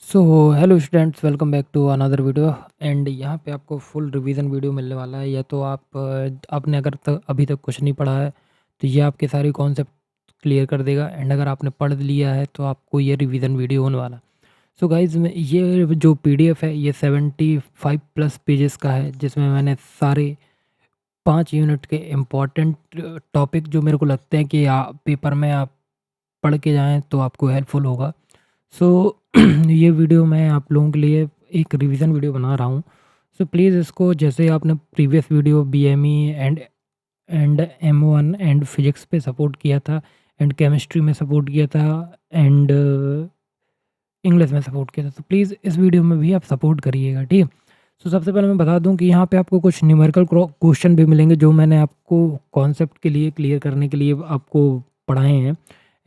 So hello students, welcome back to another video. And यहाँ पे आपको फुल रिवीजन वीडियो मिलने वाला है। या तो आपने अगर अभी तक कुछ नहीं पढ़ा है तो ये आपके सारी कॉन्सेप्ट क्लियर कर देगा। एंड अगर आपने पढ़ लिया है तो आपको ये रिवीजन वीडियो होने वाला। सो गाइज, ये जो पीडीएफ है ये 75 प्लस पेजेस का है, जिसमें मैंने सारे 5 यूनिट के इम्पॉर्टेंट टॉपिक जो मेरे को लगते हैं कि पेपर में आप पढ़ के जाएँ तो आपको हेल्पफुल होगा। सो ये वीडियो मैं आप लोगों के लिए एक रिवीजन वीडियो बना रहा हूँ। सो प्लीज़ इसको, जैसे आपने previous video BME and M1 and physics पे सपोर्ट किया था, एंड केमिस्ट्री में सपोर्ट किया था, एंड इंग्लिश में सपोर्ट किया था, तो प्लीज़ इस वीडियो में भी आप सपोर्ट करिएगा, ठीक है। सो सबसे पहले मैं बता दूं कि यहाँ पे आपको कुछ न्यूमेरिकल क्वेश्चन भी मिलेंगे जो मैंने आपको कॉन्सेप्ट के लिए क्लियर करने के लिए आपको पढ़ाए हैं।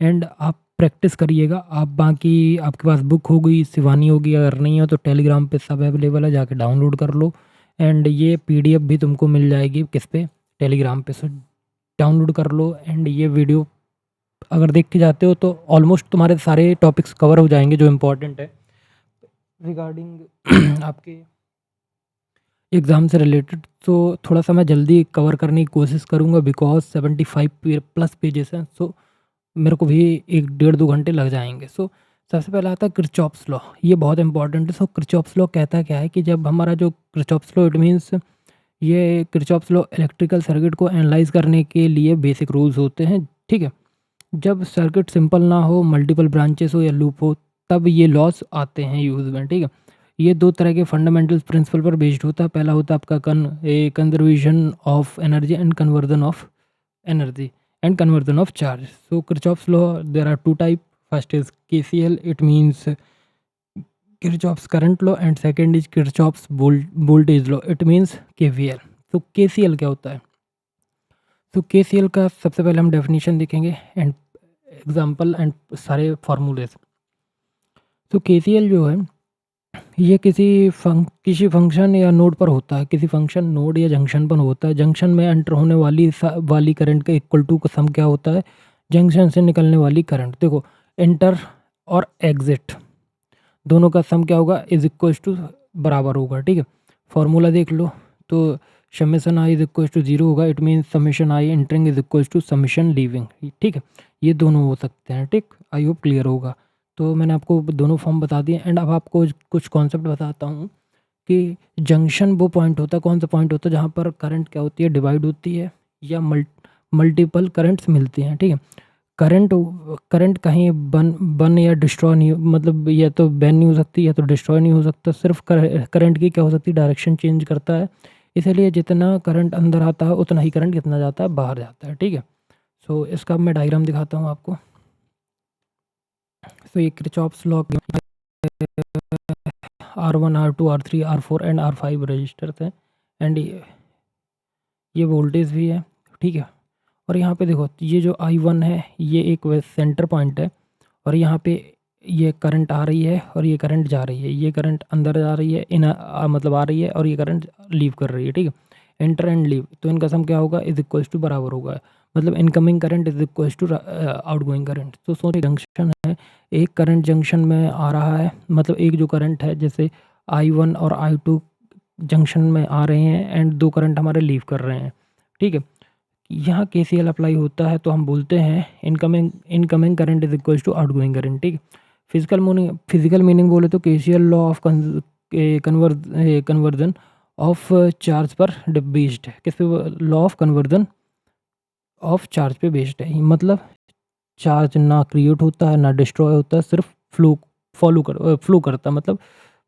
एंड आप प्रैक्टिस करिएगा। आप बाकी आपके पास बुक होगी, शिवानी होगी, अगर नहीं हो तो टेलीग्राम पे सब अवेलेबल है, जाके डाउनलोड कर लो। एंड ये पीडीएफ भी तुमको मिल जाएगी किस पे, टेलीग्राम पे। सो डाउनलोड कर लो। एंड ये वीडियो अगर देख के जाते हो तो ऑलमोस्ट तुम्हारे सारे टॉपिक्स कवर हो जाएंगे जो इम्पोर्टेंट है रिगार्डिंग आपके एग्ज़ाम से रिलेटेड। तो थोड़ा सा मैं जल्दी कवर करने की कोशिश करूँगा, बिकॉज 75 प्लस पेजेस हैं। सो मेरे को भी 1 डेढ़ 2 घंटे लग जाएंगे। सो सबसे पहला आता है किरचॉफ्स लॉ। ये बहुत इंपॉर्टेंट है। सो किरचॉफ्स लॉ कहता क्या है कि जब हमारा जो किरचॉफ्स लॉ, इट मीन्स ये किरचॉफ्स लॉ इलेक्ट्रिकल सर्किट को एनालाइज करने के लिए बेसिक रूल्स होते हैं, ठीक है। जब सर्किट सिंपल ना हो, मल्टीपल ब्रांचेस हो या लूप हो, तब ये लॉस आते हैं यूज में, ठीक है। ये दो तरह के फंडामेंटल प्रिंसिपल पर बेस्ड होता है। पहला होता है आपका conservation of energy and conversion of energy and conversion of charge. So Kirchhoff's law, there are two type. First is KCL, it means Kirchhoff's current law, and second is Kirchhoff's voltage law, it means KVL. तो KCL क्या होता है? तो KCL का सबसे पहले हम definition देखेंगे एंड एग्जाम्पल एंड सारे फार्मूलेज। तो केसीएल जो है ये किसी फंक्शन या नोड पर होता है। किसी फंक्शन नोड या जंक्शन पर होता है। जंक्शन में एंटर होने वाली करंट का इक्वल टू का सम क्या होता है? जंक्शन से निकलने वाली करंट। देखो, एंटर और एग्जिट दोनों का सम क्या होगा? इज इक्वल टू बराबर होगा, ठीक है। फॉर्मूला देख लो। तो summation I is equal to 0 होगा। It means summation I entering is equal to summation leaving, ठीक है। ये दोनों हो सकते हैं, ठीक। आई होप क्लियर होगा। तो मैंने आपको दोनों फॉर्म बता दिए। एंड अब आपको कुछ कॉन्सेप्ट बताता हूँ कि जंक्शन वो पॉइंट होता है, कौन सा पॉइंट होता है जहाँ पर करंट क्या होती है? डिवाइड होती है या मल्टीपल करंट्स मिलती हैं, ठीक है। करंट करंट कहीं बन या डिस्ट्रॉय नहीं, मतलब या तो बैन नहीं हो सकती या तो डिस्ट्रॉय नहीं हो सकता। सिर्फ करंट की क्या हो सकती है? डायरेक्शन चेंज करता है। इसलिए जितना करंट अंदर आता है उतना ही करंट कितना जाता है? बाहर जाता है, ठीक है। सो इसका मैं डायग्राम दिखाता हूँ आपको। सो ये Kirchhoff's law R1 R2 R3 R4 and R5 registers हैं। एंड ये वोल्टेज भी है, ठीक है। और यहाँ पे देखो, ये जो I1 है ये एक सेंटर पॉइंट है, और यहाँ पे ये करंट आ रही है और ये करंट जा रही है। ये करंट अंदर जा रही है, मतलब आ रही है, और ये करंट लीव कर रही है, ठीक है। एंटर एंड लीव, तो इनका सम क्या होगा? इज इक्वल्स टू बराबर होगा। मतलब incoming current is equals to outgoing current. तो सोचिए जंक्शन है, एक करंट जंक्शन में आ रहा है, मतलब एक जो करंट है, जैसे I1 और I2 जंक्शन में आ रहे हैं एंड दो करंट हमारे लीव कर रहे हैं, ठीक है। यहाँ केसीएल अप्लाई होता है तो हम बोलते हैं incoming current is equal to outgoing current, ठीक। फिजिकल मीनिंग बोले तो KCL law of conversion of charge पर बेस्ड है। किस पे? Law of conversion of charge पे बेस्ड है। मतलब चार्ज ना क्रिएट होता है ना डिस्ट्रॉय होता है, सिर्फ फ्लो करता है। मतलब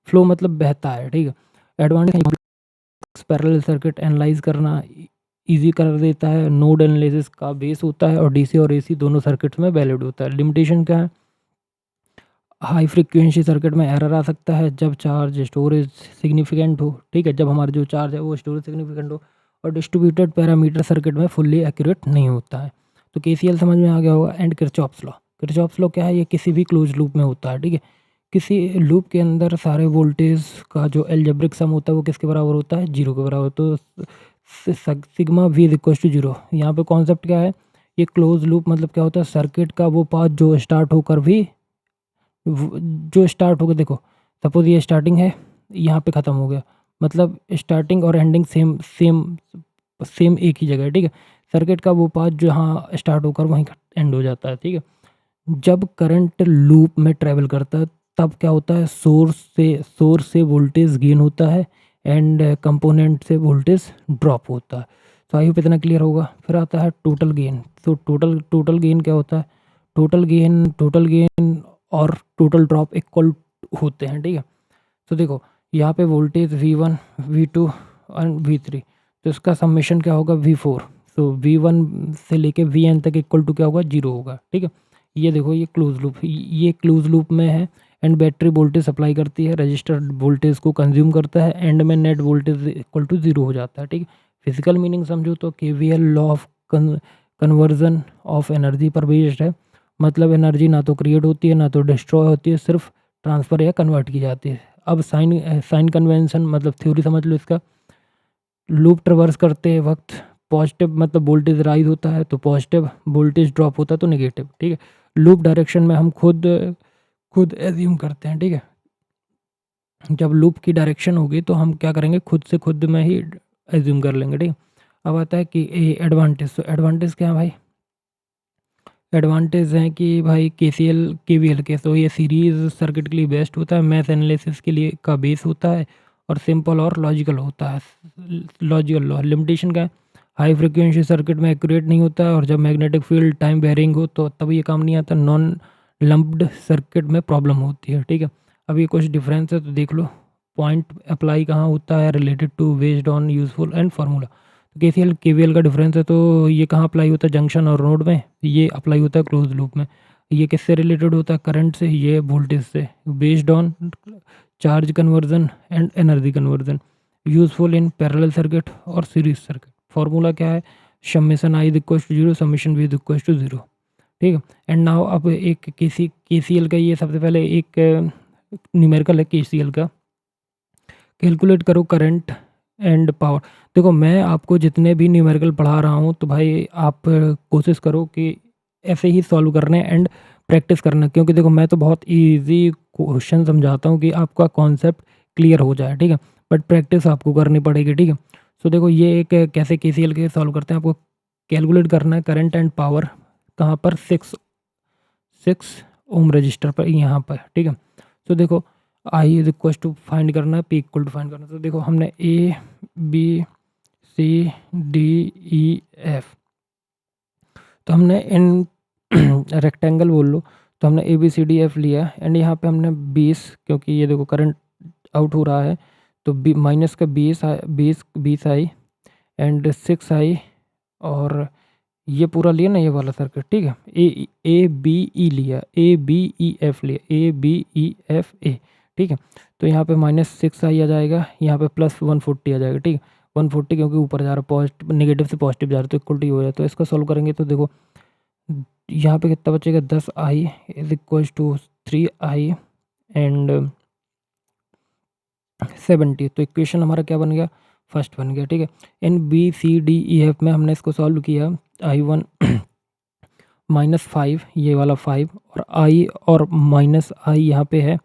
फ्लो मतलब बहता है, ठीक है। एडवांटेज, पैरेलल सर्किट एनालाइज करना इजी कर देता है। नोड एनालिसिस का बेस होता है, और डीसी और एसी दोनों सर्किट्स में वैलिड होता है। लिमिटेशन क्या है? हाई फ्रीक्वेंसी सर्किट में एरर आ सकता है जब चार्ज स्टोरेज सिग्निफिकेंट हो, ठीक है। जब हमारा जो चार्ज है वो स्टोरेज सिग्निफिकेंट हो, और डिस्ट्रीब्यूटेड पैरामीटर सर्किट में फुल्ली एक्यूरेट नहीं होता है। तो केसीएल समझ में आ गया होगा। एंड किरचॉफ्स लॉ क्या है? ये किसी भी क्लोज लूप में होता है, ठीक है। किसी लूप के अंदर सारे वोल्टेज का जो एल्जेब्रिक सम होता है वो किसके बराबर होता है? 0 के बराबर। तो sigma V is equal to 0। यहाँ पे कॉन्सेप्ट क्या है? ये क्लोज लूप मतलब क्या होता है? सर्किट का वो पाथ जो स्टार्ट होकर देखो, सपोज़ ये स्टार्टिंग है, यहाँ पे ख़त्म हो गया, मतलब स्टार्टिंग और एंडिंग सेम सेम सेम एक ही जगह है, ठीक है। सर्किट का वो पार्ट जहाँ स्टार्ट होकर वहीं एंड हो जाता है, ठीक है। जब करंट लूप में ट्रैवल करता है तब क्या होता है, सोर्स से वोल्टेज गेन होता है एंड कंपोनेंट से वोल्टेज ड्रॉप होता है। तो आई होप इतना क्लियर होगा। फिर आता है टोटल गेन। तो टोटल गेन क्या होता है, टोटल गेन और टोटल ड्रॉप इक्वल होते हैं, ठीक है। तो देखो यहाँ पे वोल्टेज V1 V2 और V3, तो इसका समेशन क्या होगा V4। तो V1 से लेके Vn तक इक्वल टू क्या होगा, 0 होगा, ठीक है। ये देखो ये क्लोज लूप में है एंड बैटरी वोल्टेज सप्लाई करती है, रजिस्टर वोल्टेज को कंज्यूम करता है, एंड में नेट वोल्टेज इक्वल टू 0 हो जाता है, ठीक है। फिजिकल मीनिंग समझो तो KVL law of conversion of energy पर बेस्ड है। मतलब एनर्जी ना तो क्रिएट होती है ना तो डिस्ट्रॉय होती है, सिर्फ ट्रांसफ़र या कन्वर्ट की जाती है। अब साइन कन्वेंशन मतलब थ्योरी समझ लो इसका। लूप ट्रैवर्स करते वक्त पॉजिटिव मतलब वोल्टेज राइज होता है तो पॉजिटिव, वोल्टेज ड्रॉप होता है तो नेगेटिव, ठीक है। लूप डायरेक्शन में हम खुद एज्यूम करते हैं, ठीक है। जब लूप की डायरेक्शन होगी तो हम क्या करेंगे, खुद में ही एज्यूम कर लेंगे, ठीक है। अब आता है कि एडवांटेज। तो एडवांटेज क्या है भाई, एडवांटेज हैं कि भाई KVL के, तो ये सीरीज सर्किट के लिए बेस्ट होता है, मैथ एनालिसिस के लिए का बेस होता है और सिंपल और लॉजिकल होता है। लॉजिकल लॉ लिमिटेशन का है, हाई फ्रिक्वेंसी सर्किट में एक्यूरेट नहीं होता है, और जब मैग्नेटिक फील्ड टाइम वेरिंग हो तो तब ये काम नहीं आता। नॉन लम्प्ड सर्किट में प्रॉब्लम होती है, ठीक है। अब ये कुछ डिफरेंस है तो देख लो। पॉइंट अप्लाई कहाँ होता है, related to based on useful and formula. KVL का डिफरेंस है तो ये कहाँ अप्लाई होता है, जंक्शन और नोड में। ये अप्लाई होता है क्लोज लूप में। ये किससे रिलेटेड होता है, करंट से, ये वोल्टेज से। Based on charge conversion and energy conversion, useful in parallel circuit और सीरीज सर्किट। फार्मूला क्या है, summation I is equal to 0, summation V is equal to 0, ठीक है। एंड नाउ अब एक KCL का, ये सबसे पहले एक न्यूमेरिकल है KCL का। कैलकुलेट करो करंट एंड पावर। देखो मैं आपको जितने भी न्यूमेरिकल पढ़ा रहा हूँ तो भाई आप कोशिश करो कि ऐसे ही सॉल्व करने एंड प्रैक्टिस करना, क्योंकि देखो मैं तो बहुत इजी क्वेश्चन समझाता हूँ कि आपका कॉन्सेप्ट क्लियर हो जाए, ठीक है। बट प्रैक्टिस आपको करनी पड़ेगी, ठीक है। सो देखो ये एक कैसे KCL के सॉल्व करते हैं। आपको कैलकुलेट करना है करंट एंड पावर, कहाँ पर, 6 ओम रजिस्टर पर, यहाँ पर, ठीक है। तो देखो I is equal to find करना है, P इक्वल टू फाइंड करना है। तो देखो हमने ABCDEF, तो हमने इन रेक्टेंगल बोल लो, तो हमने ABCDF लिया एंड यहाँ पे हमने 20, क्योंकि ये देखो करंट आउट हो रहा है तो माइनस का 20 आई एंड 6 आई, और ये पूरा लिया ना ये वाला सर्किट, ठीक है। ABE लिया, ABEF लिया, ABEFA, ठीक है। तो यहाँ पे -6 आई आ जाएगा, यहाँ पे +140 आ जाएगा, ठीक है। 140 क्योंकि ऊपर जा रहा है, पॉजिटिव नेगेटिव से पॉजिटिव जा रहा है तो इक्वल टू हो जाए। तो इसका सॉल्व करेंगे तो देखो यहाँ पे कितना बचेगा, 10i is equal to 3i and 70। तो इक्वेशन हमारा क्या बन गया, फर्स्ट बन गया, ठीक है। इन BCDEF में हमने इसको सॉल्व किया, I1 -5, ये वाला 5, और I और -I यहाँ पे है,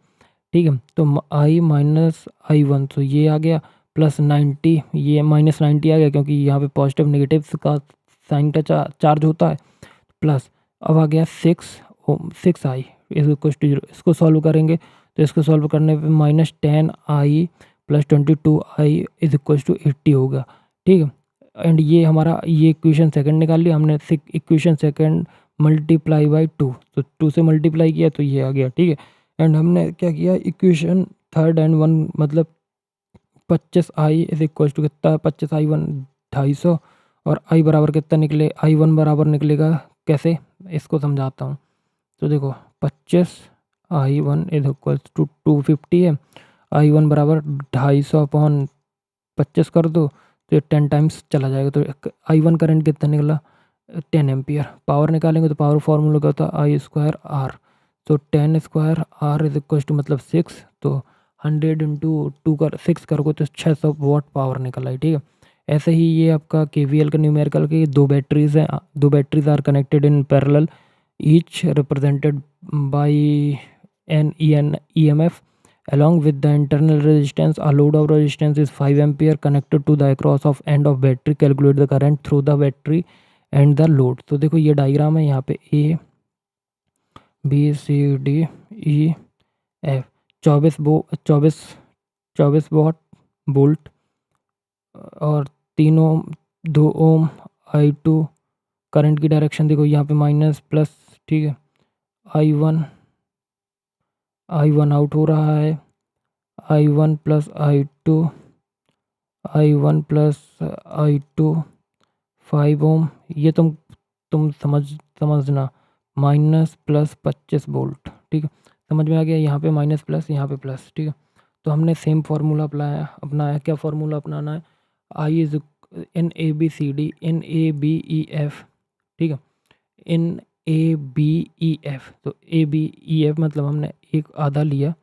ठीक है। तो I माइनस I1, तो ये आ गया +90, ये -90 आ गया क्योंकि यहाँ पे पॉजिटिव नेगेटिव का साइन का चार्ज होता है, प्लस अब आ गया 6i इज इक्वल टू 0। इसको सॉल्व करेंगे तो इसको सॉल्व करने पे -10i + 22i is equal to 80 होगा, ठीक है। एंड ये हमारा ये इक्वेशन सेकंड निकाल लिया हमने। इक्वेशन सेकंड मल्टीप्लाई बाई 2, तो 2 से मल्टीप्लाई किया तो ये आ गया, ठीक है। एंड हमने क्या किया, इक्वेशन थर्ड एंड वन मतलब 25i इज इक्वल टू कितना, 25i1 250, और i बराबर कितना निकले, i1 बराबर निकलेगा कैसे, इसको समझाता हूँ। तो देखो 25i1 इज इक्वल टू 250 है, i1 बराबर 250/25 कर दो तो ये 10 टाइम्स चला जाएगा। तो i1 करंट कितना निकला, 10 एम्पियर। पावर निकालेंगे तो पावर फॉर्मूला क्या होता है, I²R, तो 10² R इज इक्वल टू मतलब 6, तो 100 × 2 कर 6 करोगे तो 600 वाट पावर निकल आई, ठीक है। ऐसे ही ये आपका KVL का न्यूमेरिकल की दो बैटरीज हैं, दो batteries are connected in parallel, each represented by an EMF along with the internal resistance a load of resistance is 5 ampere connected to the across of end of battery, calculate the current through the battery and the load। तो देखो ये diagram है, यहाँ पे A B C D E F 24 watt volt और 3 ओम 2 ओम I2। Current की direction देखो यहाँ पे माइनस प्लस, ठीक है। I1 आउट हो रहा है, I1 प्लस I2 5 ओम। ये तुम समझना माइनस प्लस 25 वोल्ट, ठीक है। समझ में आ गया, यहाँ पे माइनस प्लस यहाँ पे प्लस, ठीक है। तो हमने सेम फार्मूला अपनाया। क्या फार्मूला अपनाना है? आई इज NABCD NABEF, ठीक है। NABEF, तो ABEF मतलब हमने एक आधा लिया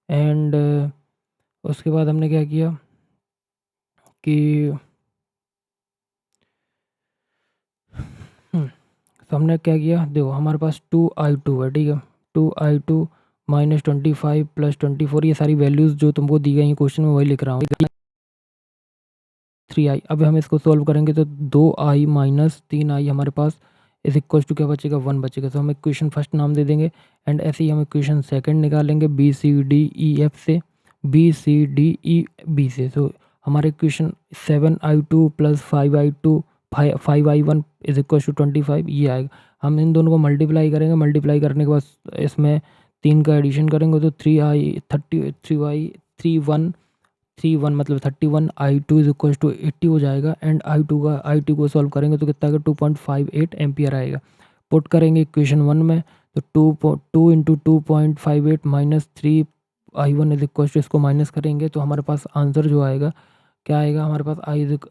एंड उसके बाद हमने क्या किया कि तो हमने क्या किया, देखो हमारे पास 2I2 है, ठीक है। 2I2 माइनस 25 प्लस 24, ये सारी वैल्यूज़ जो तुमको दी गई क्वेश्चन में वही लिख रहा हूँ। 3I, अब हम इसको सॉल्व करेंगे तो 2I माइनस 3I हमारे पास इज इक्वल टू क्या बचेगा, 1 बचेगा। तो हम इक्वेशन फर्स्ट नाम दे देंगे एंड ऐसे ही हम इक्वेशन सेकंड निकालेंगे BCDEF से, BCDEB से। तो हमारे equation 7I2 plus 5I1 is equal to 25 ये आएगा। हम इन दोनों को मल्टीप्लाई करेंगे, मल्टीप्लाई करने के बाद इसमें 3 का एडिशन करेंगे तो 3 1 मतलब 31 I2 इज इक्वल टू 80 हो जाएगा एंड I2 को सॉल्व करेंगे तो कितना आएगा, 2.58 एम्पियर आएगा। पुट करेंगे इक्वेशन 1 में तो 2 into 2.58 minus 3I1 is equal to, इसको माइनस करेंगे तो हमारे पास आंसर जो आएगा क्या आएगा, हमारे पास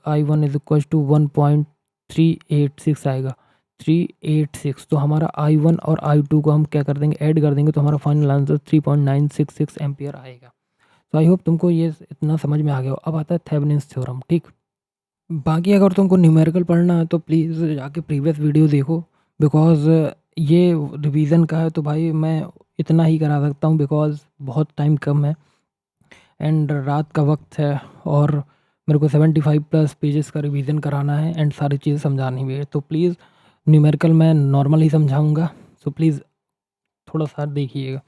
I1 इज इक्वल टू 1.386 आएगा, 386। तो हमारा I1 और I2 को हम क्या कर देंगे, ऐड कर देंगे तो हमारा फाइनल आंसर 3.966 एम्पियर आएगा। तो आई होप तुमको ये इतना समझ में आ गया हो। अब आता है थेवेनिन्स थ्योरम, ठीक। बाकी अगर तुमको न्यूमेरिकल पढ़ना है तो प्लीज़ जाके प्रीवियस वीडियो देखो, बिकॉज़ ये रिवीजन का है तो भाई मैं इतना ही करा सकता हूँ बिकॉज़ बहुत टाइम कम है एंड रात का वक्त है और मेरे को 75 प्लस पेजेस का रिवीजन कराना है एंड सारी चीज़ें समझानी भी है। तो प्लीज़ न्यूमेरिकल मैं नॉर्मल ही समझाऊँगा, सो प्लीज़ थोड़ा सा देखिएगा।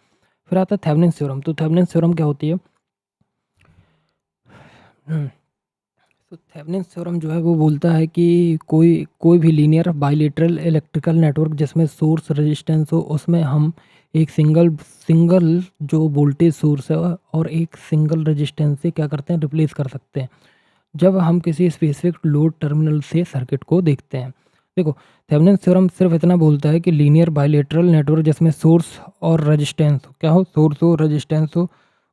फिर आता है थेवेनिन्स थ्योरम। तो थेवेनिन्स थ्योरम क्या होती है? तो थेवेनिन्स थ्योरम जो है वो बोलता है कि कोई भी लीनियर बाइलेटरल इलेक्ट्रिकल नेटवर्क जिसमें सोर्स रेजिस्टेंस हो, उसमें हम एक सिंगल जो वोल्टेज सोर्स है और एक सिंगल रेजिस्टेंस से क्या करते हैं, रिप्लेस कर सकते हैं जब हम किसी स्पेसिफिक लोड टर्मिनल से सर्किट को देखते हैं। देखो थेवेनिन्स थ्योरम सिर्फ इतना बोलता है कि लीनियर बाइलेटरल नेटवर्क जिसमें सोर्स और रेजिस्टेंस हो, क्या हो, सोर्स हो रेजिस्टेंस हो,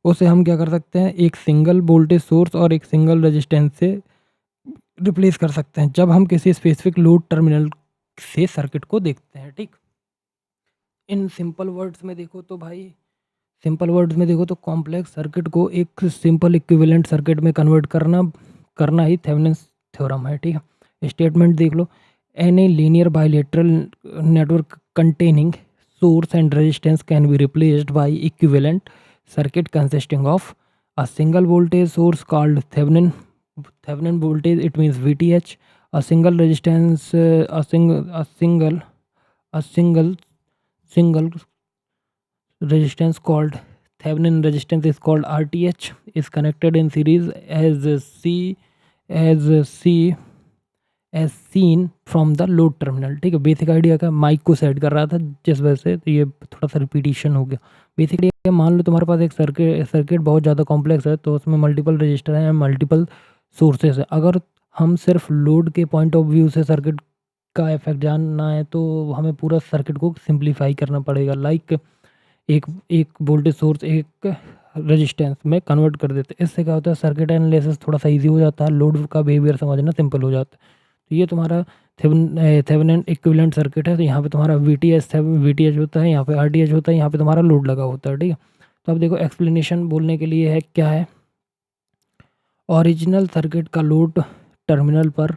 उसे हम क्या कर सकते हैं, एक सिंगल वोल्टेज सोर्स और एक सिंगल रेजिस्टेंस से रिप्लेस कर सकते हैं जब हम किसी स्पेसिफिक लोड टर्मिनल से सर्किट को देखते हैं, ठीक। इन सिंपल वर्ड्स में देखो तो भाई, सिंपल वर्ड्स में देखो तो कॉम्प्लेक्स सर्किट को एक सिंपल इक्विवेलेंट सर्किट में कन्वर्ट करना ही थेवेनिन्स थ्योरम है, ठीक है। स्टेटमेंट देख लो, any linear bilateral network containing source and resistance can be replaced by equivalent circuit consisting of a single voltage source called Thevenin voltage, it means VTH, a single resistance, a single resistance called Thevenin resistance is called RTH, is connected in series as seen from the load terminal, ठीक है। Basic idea का mic को set कर रहा था जिस वजह से तो ये थोड़ा सा रिपीटिशन हो गया। बेसिक आइडिया, मान लो तुम्हारे पास एक सर्किट बहुत ज़्यादा कॉम्प्लेक्स है तो उसमें मल्टीपल रजिस्टर हैं, मल्टीपल सोर्सेज है। अगर हम सिर्फ लोड के पॉइंट ऑफ व्यू से सर्किट का इफेक्ट जानना है तो हमें पूरा सर्किट को सिंप्लीफाई करना पड़ेगा। लाइक एक वोल्टेज सोर्स एक रेजिस्टेंस में कन्वर्ट कर देते हैं। इससे क्या होता है, सर्किट एनालिसिस थोड़ा सा इजी हो जाता है, लोड का बिहेवियर समझना सिंपल हो जाता है। तो ये तुम्हारा थेवेनिन इक्विवेलेंट सर्किट है। तो यहाँ पे तुम्हारा वीटीएच होता है, यहाँ पे आरटीएच होता है, यहाँ पे तुम्हारा लोड लगा होता है, ठीक है। तो अब देखो एक्सप्लेनेशन बोलने के लिए है, क्या है, ओरिजिनल सर्किट का लोड टर्मिनल पर,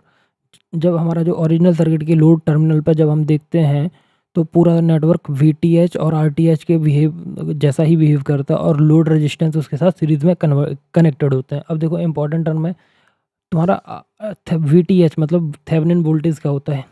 जब हमारा जो ओरिजिनल सर्किट की लोड टर्मिनल पर जब हम देखते हैं तो पूरा नेटवर्क वीटीएच और आरटीएच के बिहेव जैसा ही बिहेव करता है और लोड रेजिस्टेंस उसके साथ सीरीज़ में कनेक्टेड होता है। अब देखो इंपॉर्टेंट टर्म है तुम्हारा वीटीएच मतलब थेवेनिन वोल्टेज क्या होता है,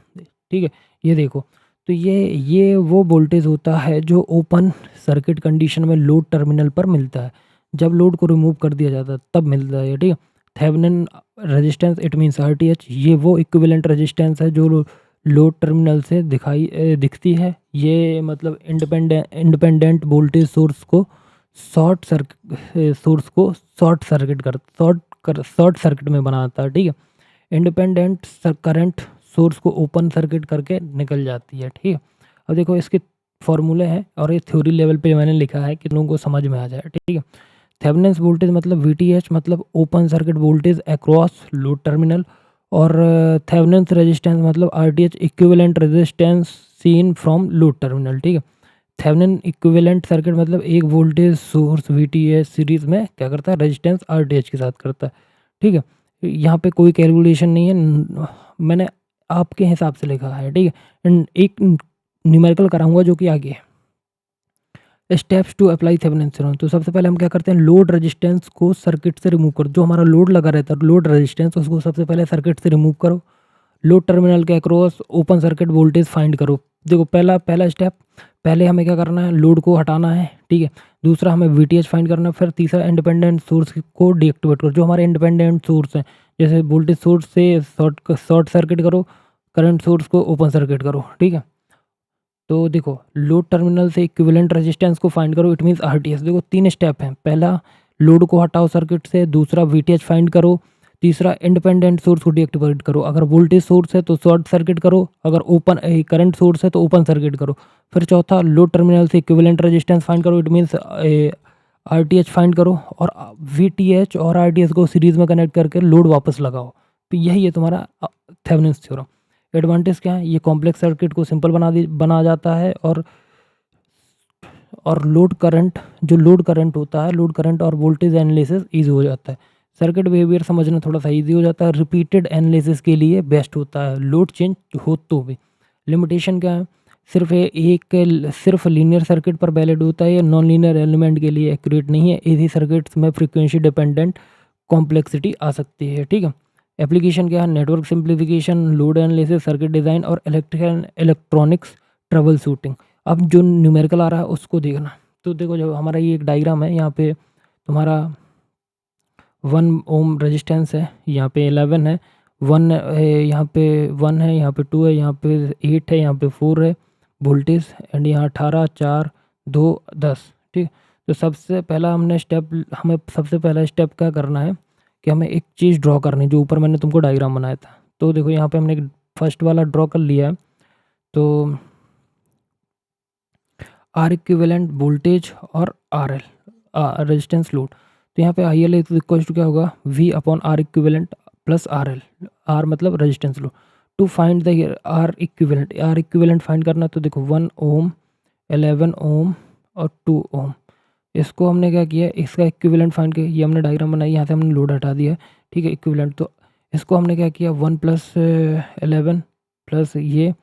ठीक है। ये देखो, तो ये वो वोल्टेज होता है जो ओपन सर्किट कंडीशन में लोड टर्मिनल पर मिलता है। जब लोड को रिमूव कर दिया जाता है तब मिलता है, ठीक है। Thevenin resistance it means RTH, ये वो इक्विवेलेंट रेजिस्टेंस है जो लोड टर्मिनल से दिखती है। ये मतलब इंडिपेंडेंट वोल्टेज सोर्स को शॉर्ट सर्किट में बनाता है, ठीक है। इंडिपेंडेंट करंट सोर्स को ओपन सर्किट करके निकल जाती है, ठीक है। अब देखो इसके फॉर्मूले हैं और ये थ्योरी लेवल पे मैंने लिखा है कि लोगों को समझ में आ जाए, ठीक है। थेवेनिन वोल्टेज मतलब वीटीएच मतलब open circuit voltage across load terminal, और थेवेनिन रेजिस्टेंस मतलब RTH equivalent resistance seen from load terminal, ठीक है। थेवेनिन इक्विवेलेंट सर्किट मतलब एक वोल्टेज सोर्स वीटीएच सीरीज में क्या करता है, रेजिस्टेंस आरटीएच के साथ करता है, ठीक है। यहाँ पे कोई कैलकुलेशन नहीं है, मैंने आपके हिसाब से लिखा है, ठीक है। एक न्यूमेरिकल कराऊंगा जो कि आगे है। Steps to apply Thevenin theorem. तो सबसे पहले हम क्या करते हैं, लोड रेजिस्टेंस को सर्किट से रिमूव करो। जो हमारा लोड लगा रहता है लोड रेजिस्टेंस, उसको सबसे पहले सर्किट से रिमूव करो। लोड टर्मिनल के across open circuit voltage find करो। देखो पहला स्टेप, पहले हमें क्या करना है, लोड को हटाना है, ठीक है। दूसरा हमें वीटीएच फाइंड करना है। फिर तीसरा इंडिपेंडेंट सोर्स को डीएक्टिवेट करो। जो हमारे इंडिपेंडेंट सोर्स हैं, जैसे वोल्टेज सोर्स से शॉर्ट सर्किट करो, करंट सोर्स को ओपन सर्किट करो, ठीक है। तो देखो लोड टर्मिनल से इक्विवेलेंट रेजिस्टेंस को फाइंड करो, इट मींस आरटीएस। देखो 3 स्टेप हैं, पहला लोड को हटाओ सर्किट से, दूसरा वीटीएच फाइंड करो, तीसरा इंडिपेंडेंट सोर्स को डीएक्टिवेट करो। अगर वोल्टेज सोर्स है तो शॉर्ट सर्किट करो, अगर ओपन करंट सोर्स है तो ओपन सर्किट करो। फिर चौथा लोड टर्मिनल से इक्विवेलेंट रेजिस्टेंस फाइंड करो, इट मींस आरटीएच फाइंड करो, और वीटीएच और आरटीएस को सीरीज में कनेक्ट करके लोड वापस लगाओ। तो यही है तुम्हारा थेवेनिन थ्योरम। एडवांटेज क्या है, ये कॉम्प्लेक्स सर्किट को सिंपल बना जाता है, और लोड करंट होता है, लोड करंट और वोल्टेज एनालिसिस ईजी हो जाता है। सर्किट बिहेवियर समझना थोड़ा सा ईजी हो जाता है। रिपीटेड एनालिसिस के लिए बेस्ट होता है, लोड चेंज हो तो भी। लिमिटेशन क्या है, सिर्फ लीनियर सर्किट पर वैलिड होता है, या नॉन लीनियर एलिमेंट के लिए एक्यूरेट नहीं है। एसी सर्किट्स में फ्रीक्वेंसी डिपेंडेंट कॉम्प्लेक्सिटी आ सकती है, ठीक है। एप्लीकेशन क्या है, network simplification, load analysis, circuit design और इलेक्ट्रॉनिक्स ट्रबल शूटिंग। अब जो न्यूमेरिकल आ रहा है उसको देखना। तो देखो जब हमारा ये एक डायग्राम है, यहाँ पे तुम्हारा 1 ओम रेजिस्टेंस है, यहाँ पे 11 है, 1 है, यहाँ पे 1 है, यहाँ पे 2 है, यहाँ पे 8 है, यहाँ पे 4 है वोल्टेज, एंड यहाँ 18, 4, 2, 10, ठीक। तो हमें सबसे पहला स्टेप क्या करना है कि हमें एक चीज़ ड्रॉ करनी है, जो ऊपर मैंने तुमको डायग्राम बनाया था। तो देखो यहाँ पे हमने एक फर्स्ट वाला ड्रॉ कर लिया है। तो आर इक्विवेलेंट वोल्टेज और आर एल रेजिस्टेंस लोड। तो यहाँ पे आई एल इक्वल टू क्या होगा, V upon R equivalent plus R L, R मतलब resistance load. To find the R equivalent find करना। तो देखो 1 ओम, 11 ओम और 2 ओम, इसको हमने क्या किया, इसका इक्विवेलेंट फाइंड किया। ये हमने डायग्राम बनाई, यहाँ से हमने लोड हटा दिया, ठीक है, इक्विवेलेंट। तो इसको हमने क्या किया, 1 + 11 प्लस ये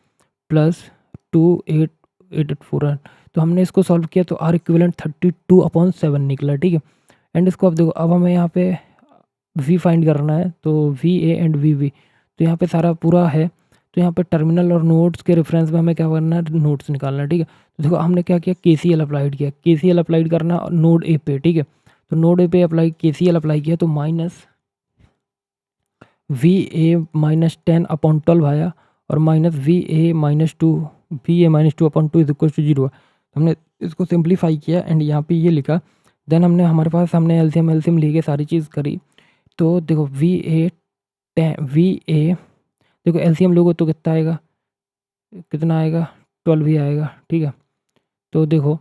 प्लस 2 8 8 4। तो हमने इसको सॉल्व किया तो आर इक्विवेलेंट 32/7 निकला, ठीक है। एंड इसको अब देखो, अब हमें यहाँ पे वी फाइंड करना है। तो V A and V V, तो यहाँ पे सारा पूरा है। तो यहाँ पे टर्मिनल और नोड्स के रेफरेंस में हमें क्या करना है, नोड्स निकालना है, ठीक है। तो देखो हमने क्या किया, केसीएल अप्लाइड किया, केसीएल अप्लाइड करना नोड ए पे, ठीक है। तो नोड ए पे केसीएल अप्लाई किया तो माइनस वी ए -10/12 आया, और minus V A -2 is equal to 0। हमने इसको सिंप्लीफाई किया एंड यहाँ पे ये लिखा। देन हमने एलसीएम लेके सारी चीज़ करी। तो देखो देखो एलसीएम लोगो तो कितना आएगा 12 ही आएगा, ठीक है। तो देखो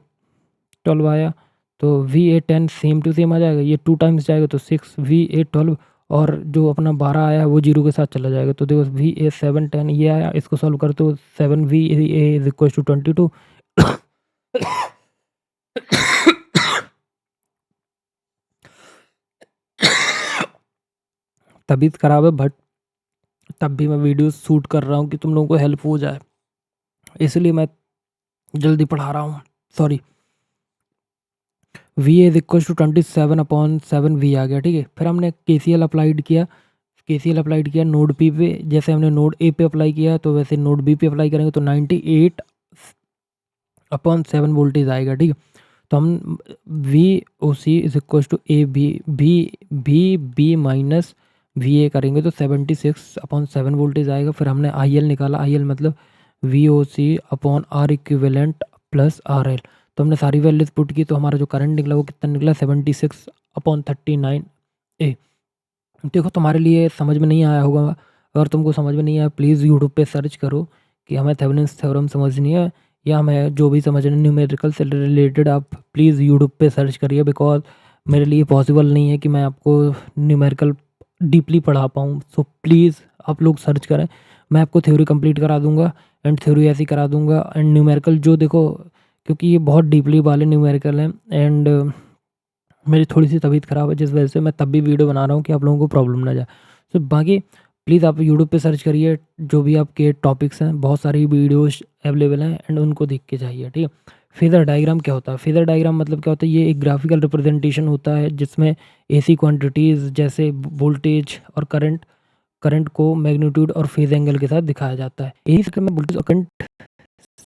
12 आया, तो V A 10 same to same आ जाएगा, ये 2 टाइम्स जाएगा तो 6 वी ए 12, और जो अपना 12 आया है वो 0 के साथ चला जाएगा। तो देखो वी ए 7 10 ये आया, इसको सॉल्व कर तो 7 V A is equal to 22। तबीयत खराब है बट तब भी मैं वीडियो शूट कर रहा हूँ कि तुम लोगों को हेल्प हो जाए, इसलिए मैं जल्दी पढ़ा रहा हूँ, sorry. V is equal to 27/7 V आ गया, ठीक है। फिर हमने केसीएल अप्लाइड किया, नोड पी पे। जैसे हमने नोड ए पे अप्लाई किया तो वैसे नोड बी पे अप्लाई करेंगे तो 98/7 वोल्टेज आएगा, ठीक है। तो हम V O C is equal to A B B B B minus V A करेंगे तो 76/7 वोल्टेज आएगा। फिर हमने आई एल निकाला, आई एल मतलब V O C upon R equivalent plus R L. तो हमने सारी वैल्यूज पुट की तो हमारा जो करंट निकला वो कितना निकला, 76/39 ए। देखो तुम्हारे लिए समझ में नहीं आया होगा, अगर तुमको समझ में नहीं आया प्लीज़ यूट्यूब पे सर्च करो कि हमें थेवेनिन्स थ्योरम समझनी है या हमें जो भी समझना है न्यूमेरिकल से रिलेटेड, आप प्लीज़ यूट्यूब पे सर्च करिए। बिकॉज मेरे लिए पॉसिबल नहीं है कि मैं आपको न्यूमेरिकल डीपली पढ़ा पाऊँ। सो प्लीज़ आप लोग सर्च करें, मैं आपको थ्योरी कंप्लीट करा दूंगा एंड थ्योरी ऐसी करा दूंगा एंड न्यूमेरिकल जो देखो, क्योंकि ये बहुत डीपली वाले न्यूमेरिकल हैं एंड मेरी थोड़ी-सी तबीयत ख़राब है जिस वजह से मैं तब भी वीडियो बना रहा हूँ कि आप लोगों को प्रॉब्लम ना जाए। तो बाकी प्लीज़ आप यूट्यूब पे सर्च करिए, जो भी आपके टॉपिक्स हैं, बहुत सारी वीडियोज़ अवेलेबल हैं एंड उनको देख के जाइए, ठीक है। फेज़र डायग्राम क्या होता है? फेज़र डायग्राम मतलब क्या होता है? ये एक ग्राफ़िकल रिप्रेजेंटेशन होता है जिसमें एसी क्वांटिटीज़ जैसे वोल्टेज और करंट करंट को मैग्नीट्यूड और फेज़ एंगल के साथ दिखाया जाता है। यही चक्कर में वोल्टेज और करंट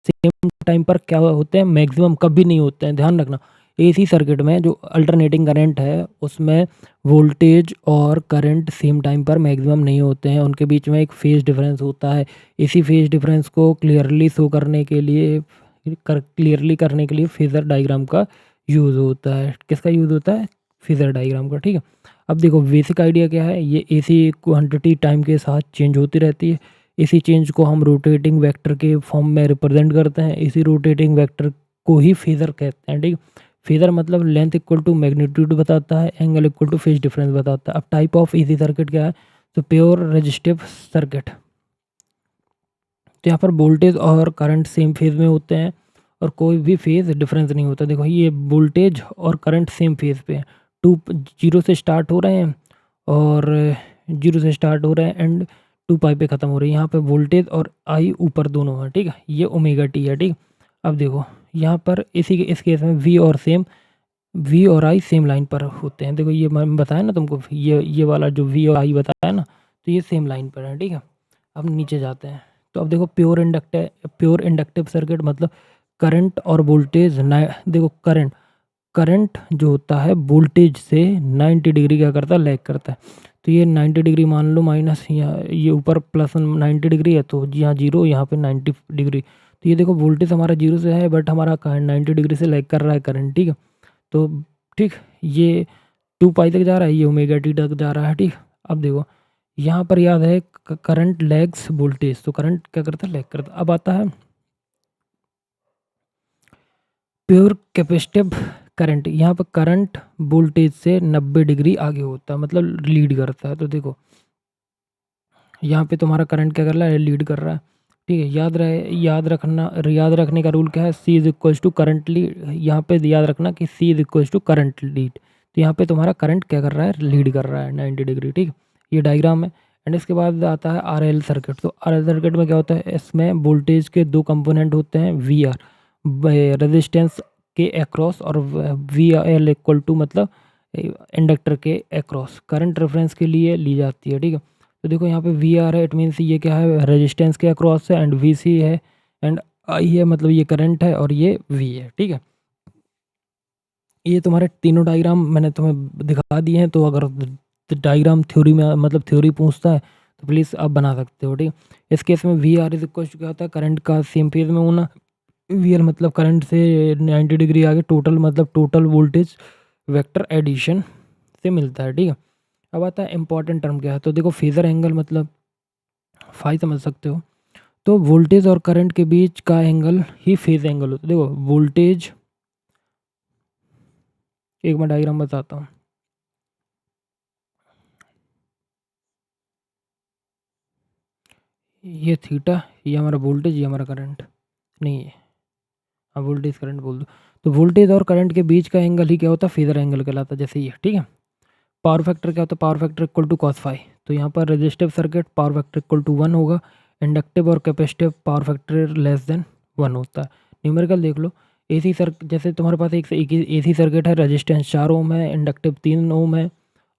सेम टाइम पर क्या होते हैं, मैक्सिमम कभी नहीं होते हैं, ध्यान रखना। एसी सर्किट में जो अल्टरनेटिंग करंट है उसमें वोल्टेज और करंट सेम टाइम पर मैक्सिमम नहीं होते हैं, उनके बीच में एक फेज डिफरेंस होता है। इसी फेज डिफरेंस को क्लियरली शो करने के लिए फेजर डायग्राम का यूज़ होता है। किसका यूज़ होता है? फेजर डायग्राम का, ठीक है। अब देखो बेसिक आइडिया क्या है, ये एसी क्वांटिटी टाइम के साथ चेंज होती रहती है। इसी चेंज को हम रोटेटिंग वेक्टर के फॉर्म में रिप्रेजेंट करते हैं। इसी रोटेटिंग वेक्टर को ही फेज़र कहते हैं, ठीक है। फेज़र मतलब लेंथ इक्वल टू मैग्नीट्यूड बताता है, angle equal two phase difference बताता है। अब टाइप ऑफ एसी सर्किट क्या है? तो प्योर रेजिस्टिव सर्किट। तो यहाँ पर वोल्टेज और करंट सेम फेज में होते हैं और कोई भी फेज डिफरेंस नहीं होता। देखो ये वोल्टेज और करंट सेम फेज पे है, टू जीरो से स्टार्ट हो रहे हैं और एंड 2 पाई पे ख़त्म हो रही है। यहाँ पे वोल्टेज और आई ऊपर दोनों हैं, ठीक है। ये ओमेगा टी है, ठीक। अब देखो यहाँ पर इस केस में वी और आई सेम लाइन पर होते हैं। देखो ये मैं बताया ना तुमको, ये वाला जो वी और आई बताया ना, तो ये सेम लाइन पर है, ठीक है। अब नीचे जाते हैं तो अब देखो प्योर इंडक्टिव सर्किट मतलब करंट और वोल्टेज देखो करंट जो होता है वोल्टेज से 90 डिग्री क्या करता है, लैग करता है। तो ये 90 डिग्री मान लो, माइनस यहाँ ये ऊपर प्लस 90 डिग्री है तो यहाँ जीरो, यहाँ पे 90 डिग्री। तो ये देखो वोल्टेज हमारा जीरो से है बट हमारा 90 डिग्री से लैग कर रहा है करंट, ठीक है। तो ठीक, ये 2 पाई तक जा रहा है, ये ओमेगा टी तक जा रहा है, ठीक। अब देखो यहाँ पर याद है करंट लैग्स वोल्टेज, तो करंट क्या करता है, लैग करता है। अब आता है प्योर कैपेसिटिव करंट। यहाँ पर करंट वोल्टेज से 90 डिग्री आगे होता है, मतलब लीड करता है। तो देखो यहाँ पे तुम्हारा करंट क्या कर रहा है, लीड कर रहा है, ठीक है। याद रखने का रूल क्या है, C is equals to current lead. यहाँ पे याद रखना कि C is equals to current lead. तो यहाँ पे तुम्हारा करंट क्या कर रहा है, लीड कर रहा है 90 डिग्री, ठीक। ये डायग्राम है एंड इसके बाद आता है आर एल सर्किट। तो आर एल सर्किट में क्या होता है, इसमें वोल्टेज के दो कंपोनेंट होते हैं, वी आर रेजिस्टेंस के अक्रॉस और वी एल इक्वल टू मतलब इंडक्टर के अक्रॉस करंट रेफरेंस के लिए ली जाती है, ठीक है। तो देखो यहाँ पे वी आर है, इट मीन्स ये क्या है, रेजिस्टेंस के अक्रॉस है एंड वी सी है एंड आई है, मतलब ये करंट है और ये वी है, ठीक है। ये तुम्हारे तीनों डायग्राम मैंने तुम्हें दिखा दिए हैं। तो अगर डायग्राम थ्योरी में मतलब थ्योरी पूछता है तो प्लीज़ आप बना सकते हो, ठीक है। इस केस में V R is equal to क्या होता है, करंट का सेम फेज में होना। वी आर मतलब करंट से 90 डिग्री आगे, टोटल मतलब टोटल वोल्टेज वेक्टर एडिशन से मिलता है, ठीक है। अब आता है इंपॉर्टेंट टर्म क्या है, तो देखो फेजर एंगल मतलब फाई समझ सकते हो। तो वोल्टेज और करंट के बीच का एंगल ही फेज एंगल होता है। देखो वोल्टेज, एक मैं डायग्राम बताता हूँ। ये थीटा, ये हमारा वोल्टेज, ये हमारा करंट, नहीं है, हाँ वोल्टेज करंट बोल दो। तो वोल्टेज और करंट के बीच का एंगल ही क्या होता है, फेजर एंगल कहलाता है, जैसे ये, ठीक है। पावर फैक्टर क्या होता है, power factor equal to cos phi. तो यहाँ पर resistive circuit power factor equal to 1 होगा, इंडक्टिव और capacitive power factor less than 1 होता है। न्यूमेरिकल देख लो। एसी सर्क जैसे तुम्हारे पास एक एसी सर्किट है, रेजिस्टेंस 4 ओम है, इंडक्टिव 3 ओम है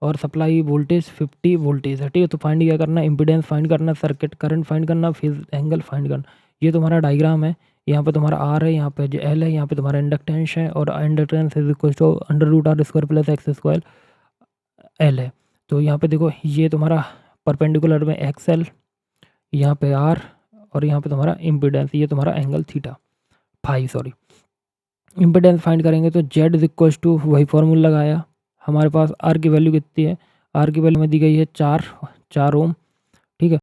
और सप्लाई वोल्टेज 50 वोल्टेज है, ठीक है। तो फाइंड क्या करना, इम्पीडेंस फाइंड करना, सर्किट करंट फाइंड करना, फेज एंगल फाइंड करना। ये तुम्हारा डायग्राम है। यहाँ पे तुम्हारा आर है, यहाँ पे जो एल है, यहाँ पे तुम्हारा इंडक्टेंस है और inductance is equal to under root R square plus X square L है। तो यहाँ पे देखो ये तुम्हारा परपेंडिकुलर में एक्स एल, यहाँ पे आर और यहाँ पे तुम्हारा इम्पीडेंस, ये तुम्हारा angle theta phi sorry. Impedance find करेंगे तो जेड इज इक्वल टू वही फॉर्मूला लगाया। हमारे पास आर की वैल्यू कितनी है, आर की वैल्यू में दी गई है 4 ओम, ठीक है।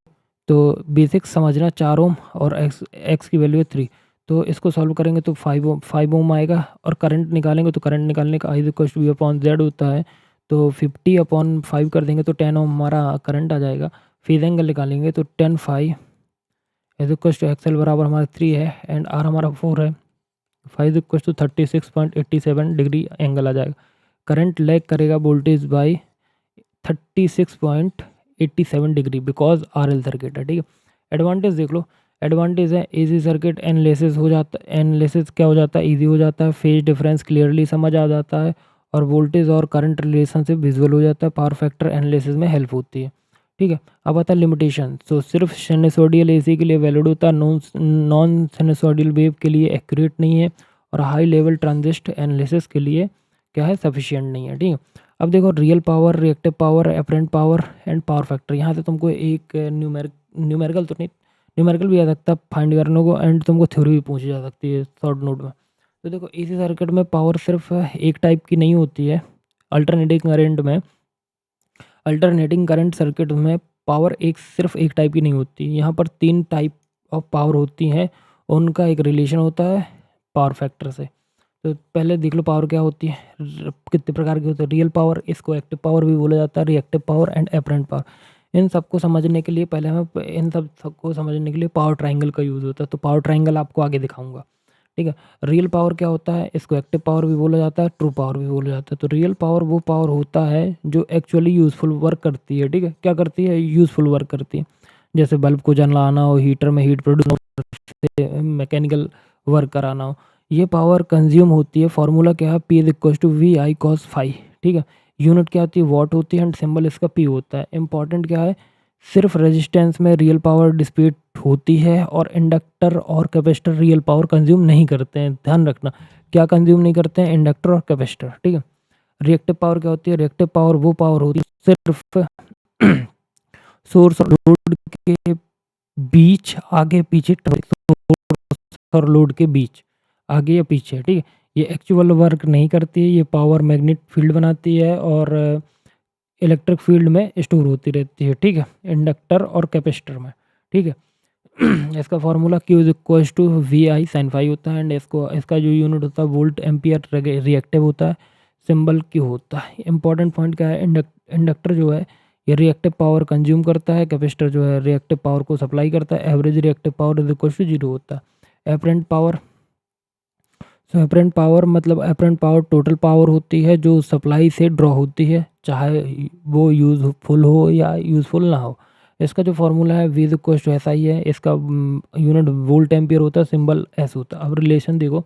तो बेसिक समझना, 4 ओम और एक्स की वैल्यू है 3। तो इसको सॉल्व करेंगे तो 5 ओम आएगा और करंट निकालेंगे तो करंट निकालने का I is equal to V upon Z होता है। तो 50/5 कर देंगे तो 10 ओम हमारा करंट आ जाएगा। फेज एंगल निकालेंगे तो 10 phi is equal to XL बराबर हमारा 3 है एंड आर हमारा 4 है। 5 इक्वल टू 36.87 डिग्री एंगल आ जाएगा। करंट लैग करेगा voltage by 36.87 degree because RL circuit है, ठीक है। एडवांटेज देख लो, एडवांटेज है एसी सर्किट एनालिसिस हो जाता है, एनालिसिस क्या हो जाता है, इजी हो जाता है, फेज डिफरेंस क्लियरली समझ आ जाता है और वोल्टेज और करंट रिलेशनशिप विजुअल हो जाता है, पावर फैक्टर एनालिसिस में हेल्प होती है, ठीक है। अब आता है लिमिटेशन। तो सिर्फ सिनुसोइडल एसी के लिए वैलिड होता है, नॉन सिनुसोइडल वेव के लिए एक्यूरेट नहीं है और हाई लेवल ट्रांजिस्ट एनालिसिस के लिए क्या है, सफिशिएंट नहीं है, ठीक है। अब देखो real power, reactive power, apparent power and power factor. यहाँ से तुमको एक न्यूमेरिकल तो नहीं, न्यूमेरिकल भी आ सकता है फाइंड करने को एंड तुमको थ्योरी भी पूछी जा सकती है शॉर्ट नोट में। तो देखो एसी सर्किट में पावर सिर्फ एक टाइप की नहीं होती है। अल्टरनेटिंग करंट सर्किट में पावर सिर्फ एक टाइप की नहीं होती। यहाँ पर 3 टाइप ऑफ पावर होती हैं, उनका एक रिलेशन होता है पावर फैक्टर से। तो पहले देख लो पावर क्या होती है, कितने प्रकार की होती है। रियल पावर, इसको एक्टिव पावर भी बोला जाता है, reactive power and apparent power. इन सबको समझने के लिए पहले हमें इन सबको समझने के लिए पावर ट्रायंगल का यूज़ होता है। तो पावर ट्रायंगल आपको आगे दिखाऊंगा, ठीक है। रियल पावर क्या होता है, इसको एक्टिव पावर भी बोला जाता है, ट्रू पावर भी बोला जाता है। तो रियल पावर वो पावर होता है जो एक्चुअली यूज़फुल वर्क करती है, ठीक है। क्या करती है, यूज़फुल वर्क करती है। जैसे बल्ब को जलाना हो, हीटर में हीट प्रोड्यूस हो, मैकेनिकल वर्क कराना हो, ये पावर कंज्यूम होती है। फार्मूला क्या है, P is equal to V I cos phi, ठीक है। यूनिट क्या होती है, वॉट होती है एंड सिंबल इसका पी होता है। इंपॉर्टेंट क्या है, सिर्फ रेजिस्टेंस में रियल पावर डिसिपेट होती है और इंडक्टर और कैपेसिटर रियल पावर कंज्यूम नहीं करते हैं। ध्यान रखना, क्या कंज्यूम नहीं करते हैं, इंडक्टर और कैपेसिटर, ठीक है। रिएक्टिव पावर क्या होती है, रिएक्टिव पावर वो पावर होती है सिर्फ सोर्स और लोड के बीच, आगे पीछे, सोर्स और लोड के बीच आगे या पीछे, ठीक है। ये एक्चुअल वर्क नहीं करती है, ये पावर मैग्नेट फील्ड बनाती है और इलेक्ट्रिक फील्ड में स्टोर होती रहती है, ठीक है, इंडक्टर और कैपेसिटर में, ठीक है। इसका formula Q is equal to V I sine phi होता है एंड इसका जो यूनिट होता है वोल्ट एम्पियर रिएक्टिव होता है, सिंबल Q होता है। इंपॉर्टेंट पॉइंट क्या है, इंडक्टर जो है ये रिएक्टिव पावर कंज्यूम करता है, कैपेसिटर जो है रिएक्टिव पावर को सप्लाई करता है। Average reactive power is equal to 0 होता है। Apparent power, so apparent power मतलब एपरेंट पावर टोटल पावर होती है जो सप्लाई से ड्रॉ होती है, चाहे वो यूज़फुल हो या यूज़फुल ना हो। इसका जो फार्मूला है V is equal to S I है, इसका यूनिट वोल्ट एम्पियर होता है, सिंबल एस होता है। अब रिलेशन देखो,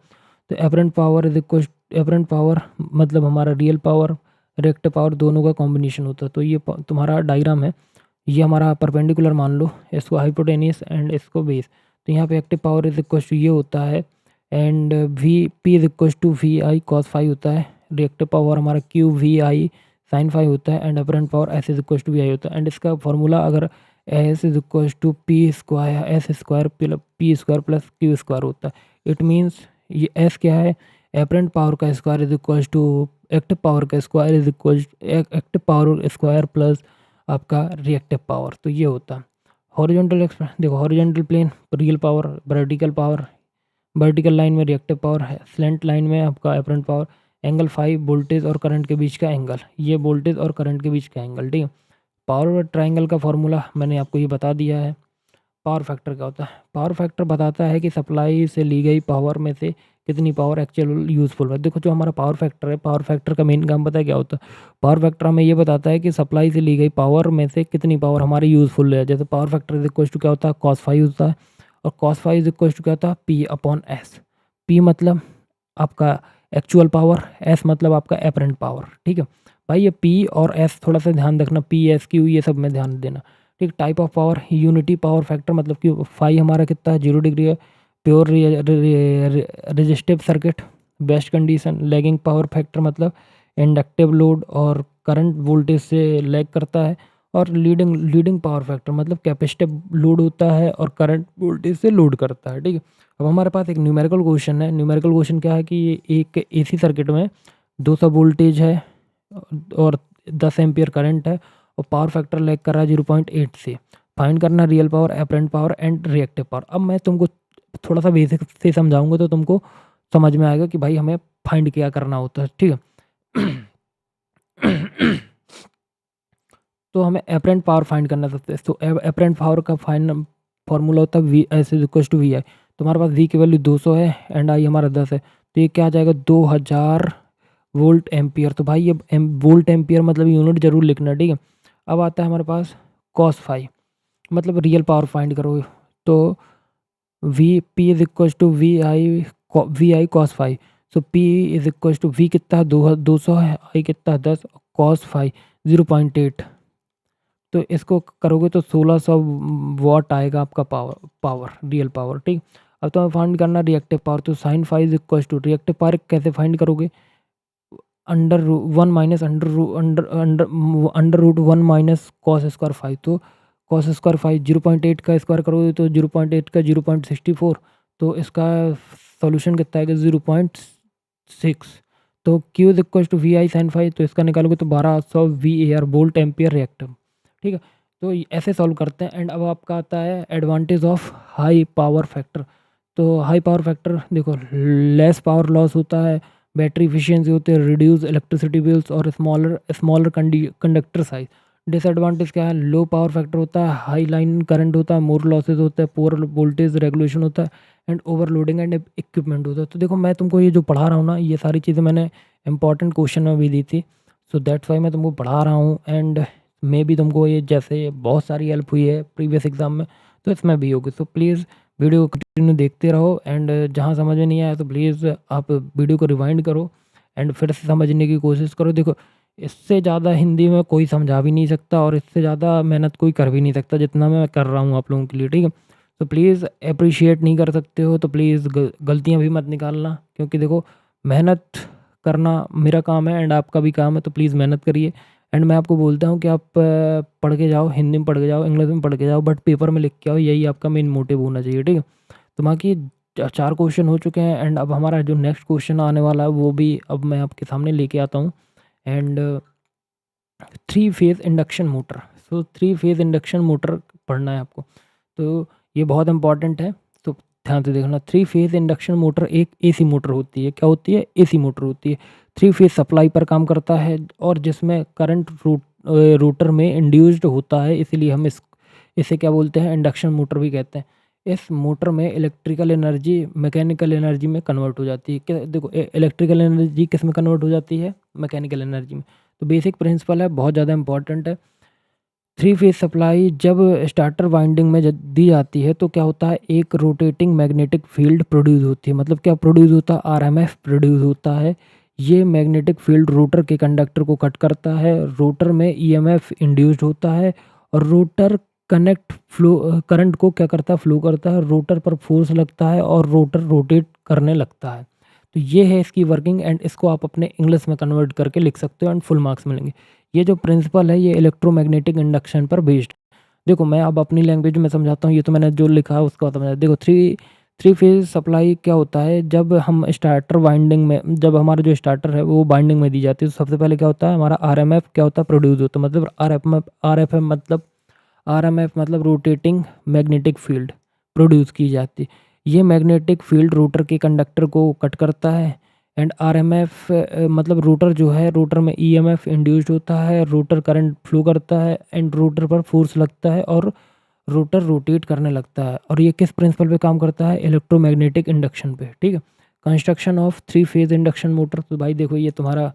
तो apparent power is equal, apparent power मतलब हमारा रियल पावर रिएक्टिव पावर दोनों का कॉम्बिनेशन होता है। तो ये तुम्हारा डायग्राम है, ये हमारा परपेंडिकुलर मान लो, इसको हाइपोटेनियस एंड इसको बेस। तो यहाँ पे active power is equal to ये होता है and V P is equal to V I cos phi होता है। रिएक्टिव पावर हमारा Q V I sine phi होता है and apparent power S is equal to V I होता है। एंड इसका फॉर्मूला अगर S is equal to P square S square P square plus Q square होता है। It means ये S क्या है, अपरेंट पावर का square is equal to active power का square is equal active power square plus आपका reactive power. तो ये होता है हॉरिजॉन्टल एक्सप्रेशन। देखो horizontal plane real power, vertical power, vertical line में रिएक्टिव पावर है, स्लेंट लाइन में आपका apparent power. Angle phi voltage और करंट के बीच का एंगल, ये वोल्टेज और करंट के बीच का एंगल, ठीक है। पावर ट्रायंगल का फॉर्मूला मैंने आपको ये बता दिया है। पावर फैक्टर क्या होता है, पावर फैक्टर बताता है कि सप्लाई से ली गई पावर में से कितनी पावर एक्चुअल यूज़फुल है। देखो जो हमारा पावर फैक्टर है, पावर फैक्टर का मेन काम पता है क्या होता है, पावर फैक्टर हमें ये बताता है कि सप्लाई से ली गई पावर में से कितनी पावर हमारी यूज़फुल है। जैसे power factor is equal to क्या होता है, कॉस फाई होता है और cos phi is equal to क्या होता है, पी अपॉन एस। पी मतलब आपका एक्चुअल पावर, एस मतलब आपका एपरेंट पावर, ठीक है भाई। ये पी और एस थोड़ा सा ध्यान रखना, पी एस क्यू ये सब में ध्यान देना, ठीक। Type of power, unity power factor मतलब कि फाई हमारा कितना है 0 डिग्री है। Pure resistive circuit, best condition. Lagging power factor मतलब इंडक्टिव लोड और करंट वोल्टेज से लैग करता है। और लीडिंग पावर फैक्टर मतलब कैपेसिटिव लोड होता है और करंट वोल्टेज से लोड करता है, ठीक है। अब हमारे पास एक न्यूमेरिकल क्वेश्चन है। न्यूमेरिकल क्वेश्चन क्या है कि ये एक एसी सर्किट में 200 वोल्टेज है और 10 एम्पियर करंट है और पावर फैक्टर लैग कर रहा है 0.8 से। फाइंड करना real power, apparent power and reactive power. अब मैं तुमको थोड़ा सा बेसिक से समझाऊंगा तो तुमको समझ में आएगा कि भाई हमें फाइंड क्या करना होता है, ठीक है। तो हमें एपरेंट पावर फाइंड करना सकते हैं। तो एपरेंट पावर का फाइंड फार्मूला होता है V S is equal to V I. तो हमारे पास वी की वैल्यू 200 है एंड आई हमारा 10 है, तो ये क्या आ जाएगा 2000 वोल्ट एम्पियर। तो भाई ये वोल्ट एम्पियर मतलब यूनिट जरूर लिखना, ठीक है। अब आता है हमारे पास कॉस फाई, मतलब रियल पावर फाइंड करो। तो V P is equal to V I cos phi. So P is equal to V कितना 200 है, आई कितना 10, कॉस फाई 0.8। तो इसको करोगे तो 1600 वॉट आएगा आपका पावर रियल पावर, ठीक। अब तो फाइंड करना रिएक्टिव पावर। तो sine five is equal to reactive power कैसे फाइंड करोगे, under one minus under root one minus cos square five. तो कॉस स्क्वायर फाइव 0.8 का स्क्वायर करोगे तो 0.8 का 0.64, तो इसका सॉल्यूशन कितना आएगा 0.6। तो Q is equal to V I sine five, तो इसका निकालोगे तो 1200 V A R volt ampere reactive, ठीक है। तो ऐसे सॉल्व करते हैं। एंड अब आपका आता है advantage of high power factor. तो हाई पावर फैक्टर देखो, लेस पावर लॉस होता है, बैटरी इफिशियंसी होती है, रिड्यूस इलेक्ट्रिसिटी बिल्स और स्मॉलर कंडक्टर साइज। डिसएडवांटेज क्या है, लो पावर फैक्टर होता है, हाई लाइन करंट होता है, मोर लॉसेज होता है, पुअर वोल्टेज रेगुलेशन होता है एंड ओवरलोडिंग एंड इक्विपमेंट होता है। तो देखो मैं तुमको ये जो पढ़ा रहा हूँ ना, ये सारी चीज़ें मैंने इंपॉर्टेंट क्वेश्चन में भी दी थी। सो दैट्स वाई मैं तुमको पढ़ा रहा हूँ एंड मे भी तुमको ये जैसे बहुत सारी हेल्प हुई है प्रीवियस एग्जाम में, तो इसमें भी होगी। सो प्लीज़ वीडियो को कंटिन्यू देखते रहो एंड जहाँ समझ में नहीं आया तो प्लीज़ आप वीडियो को रिवाइंड करो एंड फिर से समझने की कोशिश करो। देखो इससे ज़्यादा हिंदी में कोई समझा भी नहीं सकता और इससे ज़्यादा मेहनत कोई कर भी नहीं सकता जितना मैं कर रहा हूँ आप लोगों के लिए, ठीक है। तो प्लीज़ अप्रिशिएट नहीं कर सकते हो तो प्लीज़ गलतियाँ भी मत निकालना, क्योंकि देखो मेहनत करना मेरा काम है एंड आपका भी काम है, तो प्लीज़ मेहनत करिए। एंड मैं आपको बोलता हूँ कि आप पढ़ के जाओ, हिंदी में पढ़ के जाओ, इंग्लिश में पढ़ के जाओ, बट पेपर में लिख के आओ, यही आपका मेन मोटिव होना चाहिए, ठीक है। तो बाकी 4 क्वेश्चन हो चुके हैं एंड अब हमारा जो नेक्स्ट क्वेश्चन आने वाला है वो भी अब मैं आपके सामने लेके आता हूँ। And 3 phase induction motor. So 3 phase induction motor पढ़ना है आपको, तो ये बहुत इंपॉर्टेंट है, तो ध्यान से देखना। 3 फेज़ इंडक्शन मोटर एक एसी मोटर होती है। क्या होती है, एसी मोटर होती है। 3 फेज़ सप्लाई पर काम करता है और जिसमें करंट रोटर में इंड्यूस्ड होता है, इसीलिए हम इसे क्या बोलते हैं, इंडक्शन मोटर भी कहते हैं। इस मोटर में इलेक्ट्रिकल एनर्जी मैकेनिकल एनर्जी में कन्वर्ट हो जाती है। क्या देखो, इलेक्ट्रिकल एनर्जी किस में कन्वर्ट हो जाती है, मैकेनिकल एनर्जी में। तो बेसिक प्रिंसिपल है, बहुत ज़्यादा इंपॉर्टेंट है। 3 फेज सप्लाई जब स्टार्टर वाइंडिंग में दी जाती है तो क्या होता है, एक रोटेटिंग मैग्नेटिक फील्ड प्रोड्यूस होती है। मतलब क्या प्रोड्यूस होता है, आरएमएफ प्रोड्यूस होता है। ये मैग्नेटिक फील्ड रोटर के कंडक्टर को कट करता है, रोटर में ईएमएफ इंड्यूस्ड होता है और रोटर करंट को क्या करता है, फ्लो करता है, रोटर पर फोर्स लगता है और रोटर रोटेट करने लगता है। तो ये है इसकी वर्किंग एंड इसको आप अपने इंग्लिश में कन्वर्ट करके लिख सकते हो एंड फुल मार्क्स मिलेंगे। ये जो प्रिंसिपल है ये इलेक्ट्रोमैग्नेटिक इंडक्शन पर बेस्ड। देखो मैं अब अपनी लैंग्वेज में समझाता हूँ, ये तो मैंने जो लिखा है उसका समझा। देखो थ्री फेज सप्लाई क्या होता है, जब हम स्टार्टर वाइंडिंग में, जब हमारा जो स्टार्टर है वो वाइंडिंग में दी जाती है तो सबसे पहले क्या होता है, हमारा आरएमएफ क्या होता है, प्रोड्यूस होता है। मतलब आरएमएफ मतलब रोटेटिंग मैग्नेटिक फील्ड प्रोड्यूस की जाती है। ये मैग्नेटिक फील्ड रोटर के कंडक्टर को कट करता है एंड आरएमएफ मतलब रोटर जो है, रोटर में ईएमएफ इंड्यूस्ड होता है, रोटर करंट फ्लो करता है एंड रोटर पर फोर्स लगता है और रोटर रोटेट करने लगता है। और ये किस प्रिंसिपल पे काम करता है, इलेक्ट्रोमैग्नेटिक इंडक्शन पे, ठीक है। Construction of 3 phase induction motor. तो भाई देखो ये तुम्हारा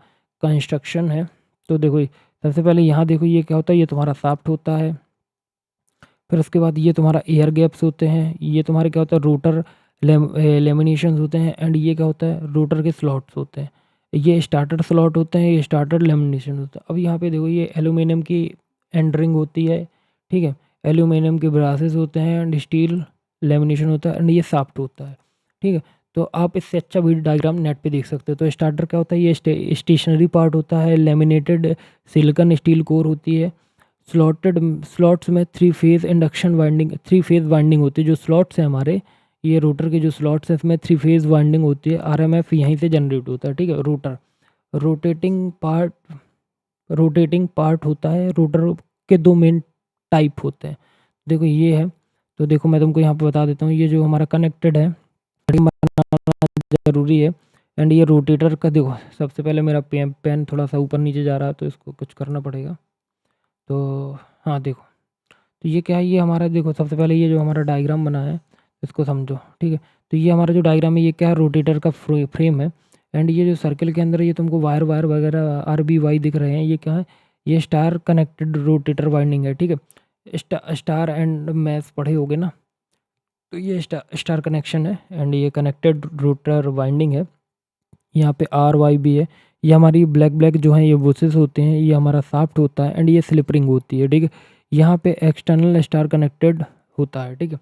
कंस्ट्रक्शन है। तो देखो सबसे पहले यहाँ देखो ये क्या होता है, ये तुम्हारा शाफ्ट होता है। फिर उसके बाद ये तुम्हारा एयर गैप्स होते हैं। ये तुम्हारे क्या होता है, रोटर लेमिनेशंस होते हैं, एंड ये क्या होता है, रोटर के स्लॉट्स होते हैं। ये स्टार्टर स्लॉट होते हैं, ये स्टार्टर लेमिनेशन होता है। अब यहाँ पे देखो ये एल्यूमिनियम की एंड रिंग होती है, ठीक है, एल्यूमिनियम के ब्रासेस होते हैं, एंड स्टील लेमिनेशन होता है, एंड ये साफ्ट होता है, ठीक है। तो आप इससे अच्छा भी डायग्राम नेट पे देख सकते हो। तो स्टार्टर क्या होता है, ये स्टेशनरी पार्ट होता है, लेमिनेटेड सिलिकॉन स्टील कोर होती है, स्लॉटेड स्लॉट्स में थ्री फेज वाइंडिंग होती है। जो स्लॉट्स हैं हमारे, ये रोटर के जो स्लॉट्स हैं, इसमें थ्री फेज वाइंडिंग होती है, आरएमएफ यहीं से जनरेट होता है, ठीक है। Rotor rotating part rotating part होता है। रोटर के दो मेन टाइप होते हैं, देखो ये है। तो देखो मैं तुमको यहाँ पे बता देता हूँ, ये जो हमारा कनेक्टेड है, बनाना ज़रूरी है। एंड ये रोटेटर का देखो, सबसे पहले मेरा पेन थोड़ा सा ऊपर नीचे जा रहा है, तो इसको कुछ करना पड़ेगा। तो हाँ देखो, तो ये क्या है, ये हमारा देखो, सबसे पहले ये जो हमारा डायग्राम बना है इसको समझो, ठीक है। तो ये हमारा जो डायग्राम है, ये क्या है, रोटेटर का फ्रेम है। एंड ये जो सर्कल के अंदर ये तुमको वायर वायर वगैरह RBY दिख रहे हैं, ये क्या है, ये स्टार कनेक्टेड रोटेटर वाइंडिंग है, ठीक है। स्टार एंड मैथ पढ़े होगे ना, तो ये स्टार कनेक्शन है, एंड ये कनेक्टेड रोटर वाइंडिंग है। यहाँ पे RY भी है। ये हमारी ब्लैक ब्लैक जो है ये वोसेस होते हैं, ये हमारा साफ्ट होता है, एंड ये स्लिप रिंग होती है, ठीक है। यहाँ पे एक्सटर्नल स्टार कनेक्टेड होता है, ठीक है।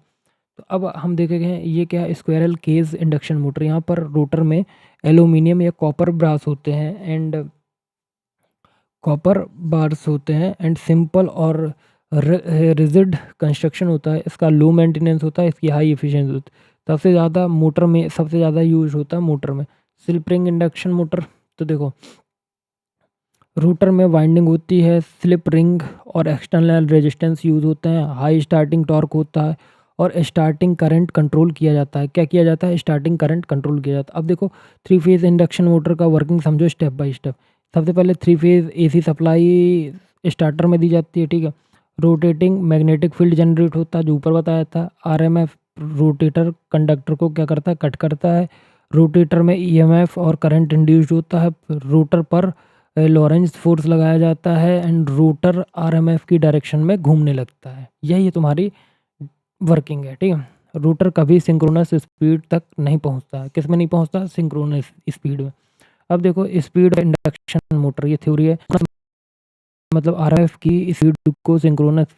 तो अब हम देखेंगे ये क्या है, स्क्वायरल केज इंडक्शन मोटर। यहाँ पर रोटर में एल्यूमिनियम या कॉपर ब्रास होते हैं, एंड कॉपर बार्स होते हैं, एंड सिंपल और रिजिड कंस्ट्रक्शन होता है। इसका लो मेंटेनेंस होता है, इसकी हाई एफिशिएंसी होती है। सबसे ज़्यादा मोटर में सबसे ज़्यादा यूज होता है मोटर में स्लिप रिंग इंडक्शन मोटर। तो देखो, रोटर में वाइंडिंग होती है, स्लिप रिंग और एक्सटर्नल रेजिस्टेंस यूज होते हैं, हाई स्टार्टिंग टॉर्क होता है, और स्टार्टिंग करंट कंट्रोल किया जाता है। क्या किया जाता है, स्टार्टिंग करंट कंट्रोल किया जाता है। अब देखो, थ्री फेज इंडक्शन मोटर का वर्किंग समझो स्टेप बाय स्टेप। सबसे पहले three phase AC supply starter में दी जाती है, ठीक है। रोटेटिंग मैग्नेटिक फील्ड जनरेट होता है, जो ऊपर बताया था। RMF रोटेटर कंडक्टर को क्या करता है, कट करता है। रोटेटर में EMF और करंट इंड्यूस्ड होता है। रोटर पर लॉरेंस फोर्स लगाया जाता है, एंड रोटर RMF की डायरेक्शन में घूमने लगता है। यही तुम्हारी वर्किंग है, ठीक है। रोटर कभी सिंक्रोनस स्पीड तक नहीं पहुंचता है। किस में नहीं पहुंचता, सिंक्रोनस स्पीड में। अब देखो, स्पीड इंडक्शन मोटर, ये थ्योरी है, मतलब RMF की स्पीड को सिंक्रोनस,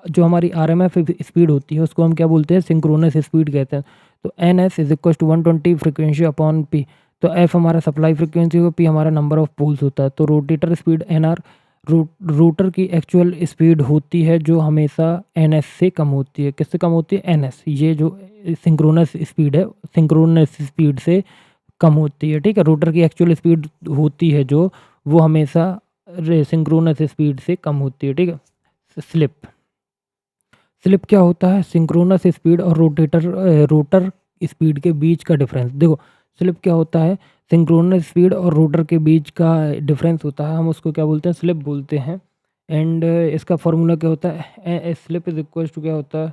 जो हमारी RMF स्पीड होती है उसको हम क्या बोलते हैं, सिंक्रोनस स्पीड कहते हैं। तो NS is equal to 120 frequency upon P। तो F हमारा सप्लाई फ्रिक्वेंसी हो, P हमारा नंबर ऑफ पोल्स होता है। तो रोटेटर स्पीड NR रोटर की एक्चुअल स्पीड होती है, जो हमेशा NS से कम होती है। किससे कम होती है, NS। ये जो सिंक्रोनस स्पीड है, सिंक्रोनस स्पीड से कम होती है, ठीक है। रोटर की एक्चुअल स्पीड होती है जो, वो हमेशा सिंक्रोनस स्पीड से कम होती है, ठीक है। स्लिप स्लिप क्या होता है, सिंक्रोनस स्पीड और रोटर स्पीड के बीच का डिफरेंस। देखो, स्लिप क्या होता है, सिंक्रोनस स्पीड और रोटर के बीच का डिफरेंस होता है, हम उसको क्या बोलते हैं, स्लिप बोलते हैं। एंड इसका फॉर्मूला क्या होता है, स्लिप इज इक्वल टू क्या होता है,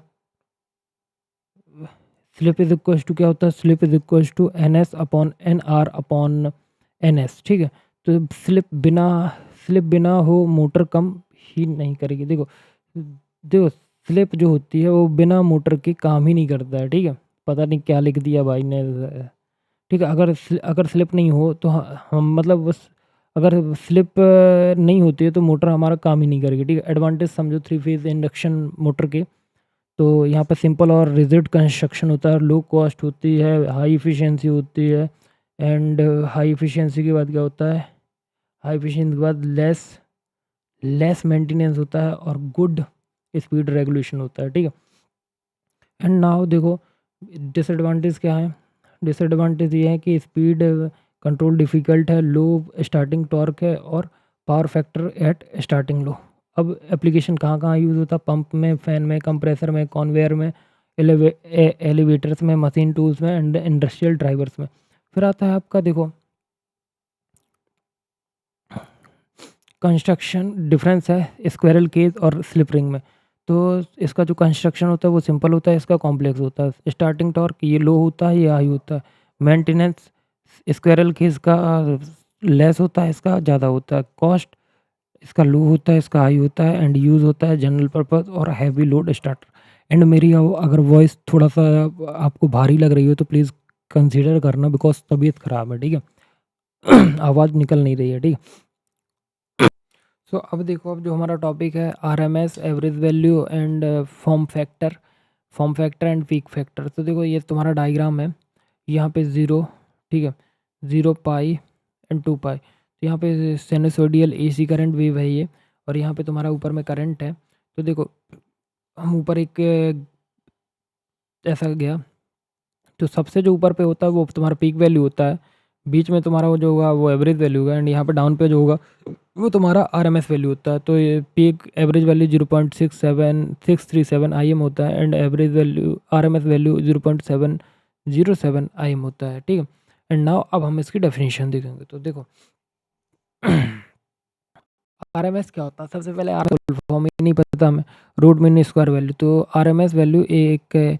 स्लिप इज इक्वल टू क्या होता है, slip is equal to NS upon NR upon NS, ठीक है। तो स्लिप बिना हो मोटर कम ही नहीं करेगी। देखो देखो, स्लिप जो होती है वो बिना मोटर के काम ही नहीं करता है, ठीक है। पता नहीं क्या लिख दिया भाई ने, ठीक है। अगर स्लिप नहीं हो तो हम मतलब बस, अगर स्लिप नहीं होती है तो मोटर हमारा काम ही नहीं करेगी, ठीक है। एडवांटेज समझो थ्री फेज इंडक्शन मोटर के। तो यहाँ पर सिंपल और रिजिड कंस्ट्रक्शन होता है, लो कॉस्ट होती है, हाई इफ़िशिएंसी होती है। एंड हाई इफ़िशिएंसी के बाद क्या होता है, हाई इफ़िशिएंसी के बाद लेस लेस मेंटेनेंस होता है, और गुड स्पीड रेगुलेशन होता है, ठीक है। एंड नाउ देखो, डिसएडवांटेज क्या है, डिसएडवांटेज ये है कि स्पीड कंट्रोल डिफ़िकल्ट है, लो स्टार्टिंग टॉर्क है, और पावर फैक्टर एट स्टार्टिंग लो। अब एप्लीकेशन कहाँ कहाँ यूज़ होता है, पंप में, फ़ैन में, कंप्रेसर में, कॉन्वेयर में, एलिवेटर्स में, मशीन टूल्स में, एंड इंडस्ट्रियल ड्राइवर्स में। फिर आता है आपका देखो, कंस्ट्रक्शन डिफरेंस है स्क्वायरल केज और स्लिप रिंग में। तो इसका जो कंस्ट्रक्शन होता है वो सिंपल होता है, इसका कॉम्प्लेक्स होता है। स्टार्टिंग टॉर्क ये लो होता है, ये हाई होता है। मेंटेनेंस स्क्वायरल केज का लेस होता है, इसका ज़्यादा होता है। कॉस्ट इसका लो होता है, इसका हाई होता है। एंड यूज़ होता है जनरल पर्पस और हैवी लोड स्टार्टर। एंड मेरी अगर वॉइस थोड़ा-सा आपको भारी लग रही हो तो प्लीज़ कंसीडर करना, बिकॉज़ तबीयत ख़राब है, ठीक है? आवाज़ निकल नहीं रही है, ठीक है? सो अब देखो, अब जो हमारा टॉपिक है RMS, average value and form factor and peak factor. तो देखो ये तुम्हारा डायग्राम है, यहाँ पे 0, ठीक है, 0 पाई एंड 2 पाई। तो यहाँ पे साइनसॉइडल एसी करंट वेव है ये, और यहाँ पे तुम्हारा ऊपर में करंट है। तो देखो हम ऊपर एक ऐसा गया, तो सबसे जो ऊपर पे होता है वो तुम्हारा पीक वैल्यू होता है, बीच में तुम्हारा वो जो होगा वो एवरेज वैल्यू होगा, एंड यहाँ पे डाउन पे जो होगा वो तुम्हारा आरएमएस वैल्यू होता है। तो ये पीक एवरेज वैल्यू 0.67637 आईएम होता है, and average value RMS value 0.707 IM होता है, ठीक है। एंड नाउ अब हम इसकी डेफिनेशन देखेंगे। तो देखो आरएमएस क्या होता है, सबसे पहले आर फुल फॉर्म ही नहीं पता हमें, रूट मीन स्क्वायर वैल्यू। तो आरएमएस वैल्यू एक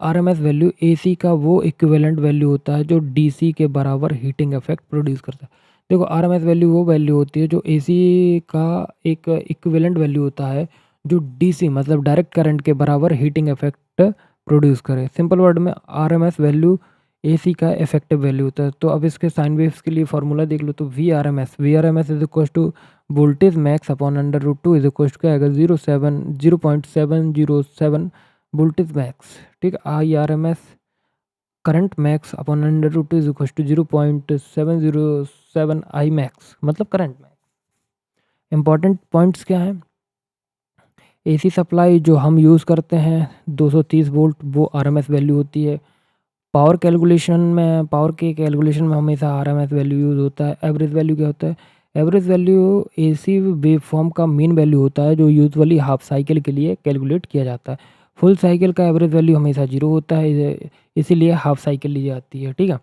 आरएमएस वैल्यू एसी का वो इक्विवेलेंट वैल्यू होता है जो डीसी के बराबर हीटिंग इफेक्ट प्रोड्यूस करता है। देखो आरएमएस वैल्यू वो वैल्यू होती है जो एसी का एक इक्विवेलेंट वैल्यू होता है जो डीसी मतलब डायरेक्ट करंट के बराबर हीटिंग इफेक्ट प्रोड्यूस करे। सिंपल वर्ड में आरएमएस वैल्यू एसी का इफेक्टिव वैल्यू होता है। तो अब इसके साइन वेव्स के लिए फार्मूला देख लो। तो V R M S is equal to voltage max upon under root two is equal to क्या आएगा 0.707 वोल्टेज मैक्स, ठीक है। I R M S current max upon under root two is equal to 0.707 I max मतलब current max. Important points क्या हैं, AC supply जो हम use करते हैं 230 वोल्ट वो आरएमएस वैल्यू होती है। पावर के कैलकुलेशन में हमेशा आरएमएस वैल्यू यूज़ होता है। एवरेज वैल्यू क्या होता है, average value AC wave form का मीन वैल्यू होता है जो यूजुअली हाफ साइकिल के लिए कैलकुलेट किया जाता है। फुल साइकिल का एवरेज वैल्यू हमेशा 0 होता है, इसीलिए हाफ साइकिल ली जाती है, ठीक है।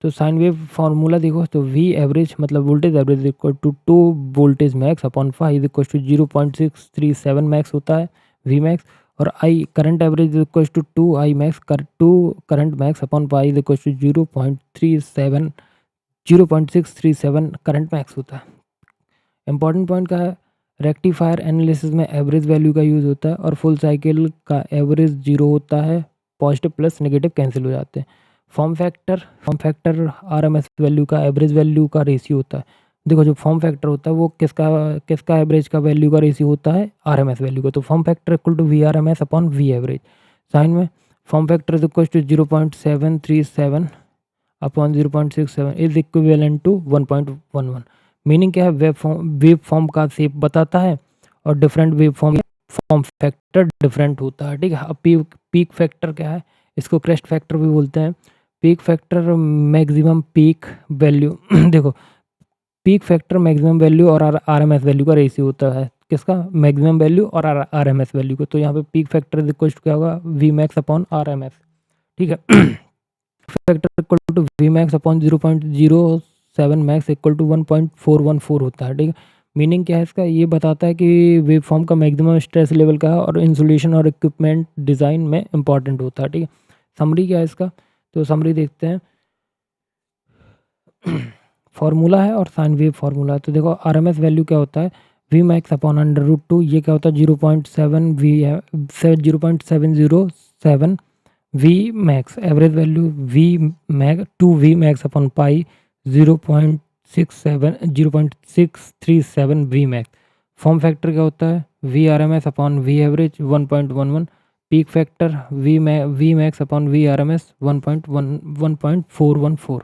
तो साइन वेव फार्मूला देखो, तो वी एवरेज मतलब voltage average equal to 2 voltage max upon 5 equal to 0.637 max होता है वी मैक्स। और I current average equal to 2 I max two current max upon pi equal to 0.637 current max होता है। Important point का है, rectifier analysis में average value का use होता है और फुल साइकिल का एवरेज 0 होता है, पॉजिटिव प्लस नेगेटिव कैंसिल हो जाते हैं। फॉर्म फैक्टर आरएमएस वैल्यू का एवरेज वैल्यू का रेशियो होता है। देखो जो फॉर्म फैक्टर होता है वो किसका किसका एवरेज का वैल्यू का रेशियो होता है, आरएमएस वैल्यू का। तो form factor equal to V R M S upon V average. Sine में form factor is equal to 0.737 upon 0.67 is equivalent to 1.11। Meaning क्या है, वेव फॉर्म का शेप बताता है और different wave form factor different होता है, ठीक है। अब पीक फैक्टर क्या है, इसको क्रेस्ट फैक्टर भी बोलते हैं। Peak factor maximum peak value देखो पीक फैक्टर मैक्सिमम वैल्यू और आरएमएस वैल्यू का रेशियो होता है, किसका, मैक्सिमम वैल्यू और आरएमएस वैल्यू को। तो यहाँ पे peak factor is equal to क्या होगा, वी मैक्स अपॉन आरएमएस, ठीक है। Factor equal to V max upon 0.07 max equal to 1.414 होता है, ठीक है। मीनिंग क्या है इसका, ये बताता है कि वेव फॉर्म का मैक्सिमम स्ट्रेस लेवल का है और इंसुलेशन और इक्विपमेंट डिज़ाइन में इंपॉर्टेंट होता है, ठीक है। समरी क्या है इसका, तो समरी देखते हैं। फार्मूला है और साइन वेव फार्मूला। तो देखो आरएमएस वैल्यू क्या होता है, V max upon under root two, ये क्या होता है 0.707 V max. Average value two V max upon pi 0.637 V max. Form factor क्या होता है, V R M S upon V average 1.11। Peak factor V max upon V R M S 1.414।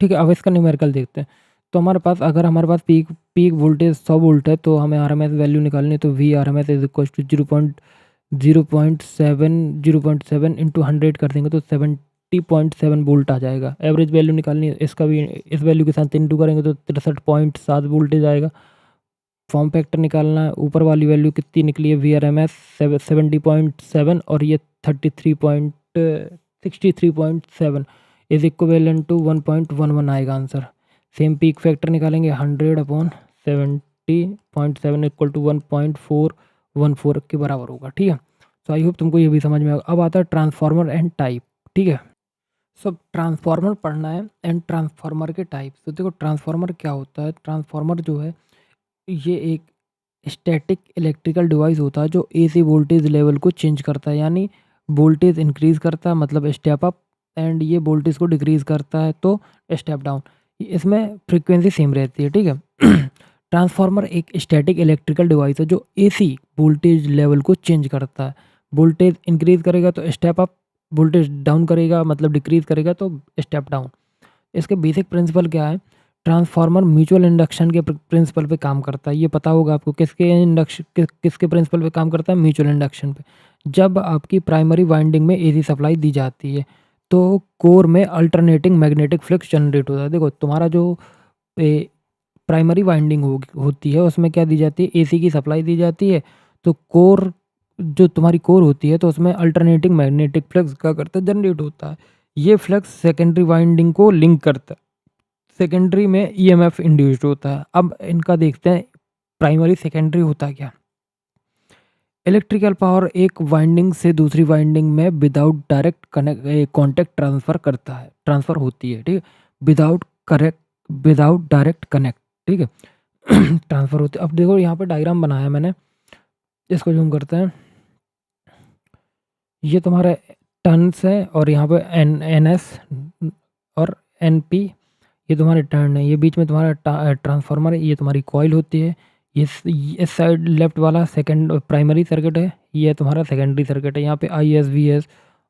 ठीक है, अब इसका न्यूमेरिकल देखते हैं। तो हमारे पास अगर हमारे पास पीक वोल्टेज 100 वोल्ट है तो हमें आरएमएस वैल्यू निकालनी है। तो V R M S is equal to 0.7 into 100 कर देंगे तो 70.7 वोल्ट आ जाएगा। एवरेज वैल्यू निकालनी है, इसका भी इस वैल्यू के साथ इंटू करेंगे तो 63.7 वोल्टेज आएगा। फॉर्म फैक्टर निकालना है, ऊपर वाली वैल्यू कितनी निकली है, वी आर एम एस 70.7 और ये 63.7 इज इक्विवेलेंट टू 1.11 आएगा आंसर। सेम पीक फैक्टर निकालेंगे 100 अपॉन 70.7 इक्वल टू 1.414 के बराबर होगा, ठीक है। सो आई होप तुमको ये भी समझ में आएगा। अब आता है ट्रांसफार्मर एंड टाइप, ठीक है। सब ट्रांसफार्मर पढ़ना है एंड ट्रांसफार्मर के टाइप। तो देखो ट्रांसफार्मर क्या होता है, ट्रांसफार्मर जो है ये एक स्टैटिक इलेक्ट्रिकल डिवाइस होता है जो एसी वोल्टेज लेवल को चेंज करता है, यानी वोल्टेज इंक्रीज़ करता है मतलब स्टेप अप, एंड ये वोल्टेज को डिक्रीज़ करता है तो स्टेप डाउन। इसमें फ्रीक्वेंसी सेम रहती है, ठीक है। ट्रांसफार्मर एक स्टैटिक इलेक्ट्रिकल डिवाइस है जो एसी वोल्टेज लेवल को चेंज करता है। वोल्टेज इंक्रीज़ करेगा तो स्टेप अप, वोल्टेज डाउन करेगा मतलब डिक्रीज़ करेगा तो स्टेप डाउन। इसके बेसिक प्रिंसिपल क्या है? ट्रांसफार्मर म्यूचुअल इंडक्शन के प्रिंसिपल पे काम करता है। ये पता होगा आपको, किसके प्रिंसिपल पे काम करता है? म्यूचुअल इंडक्शन पे। जब आपकी प्राइमरी वाइंडिंग में एसी सप्लाई दी जाती है तो कोर में अल्टरनेटिंग मैग्नेटिक फ्लक्स जनरेट होता है। देखो तुम्हारा जो प्राइमरी वाइंडिंग होती है उसमें क्या दी जाती है? एसी की सप्लाई दी जाती है। तो कोर, जो तुम्हारी कोर होती है, तो उसमें अल्टरनेटिंग मैग्नेटिक फ्लक्स क्या करता है? जनरेट होता है। ये फ्लक्स सेकेंडरी वाइंडिंग को लिंक करता है। सेकेंडरी में ईएमएफ इंड्यूस्ड होता है। अब इनका देखते हैं प्राइमरी सेकेंडरी होता क्या। इलेक्ट्रिकल पावर एक वाइंडिंग से दूसरी वाइंडिंग में विदाउट डायरेक्ट कॉन्टैक्ट ट्रांसफर होती है, ठीक है। विदाउट डायरेक्ट कनेक्ट, ठीक है। ट्रांसफर होती है। अब देखो यहाँ पे डायग्राम बनाया मैंने, इसको जूम करते हैं। ये तुम्हारे टर्न्स है और यहाँ पे एन एस और एन पी, ये तुम्हारे टर्न है। ये बीच में तुम्हारा ट्रांसफार्मर है, ये तुम्हारी कॉइल होती है। ये इस साइड लेफ्ट वाला सेकंड प्राइमरी सर्किट है, ये तुम्हारा सेकेंडरी सर्किट है। यहाँ पे आई एस वी एस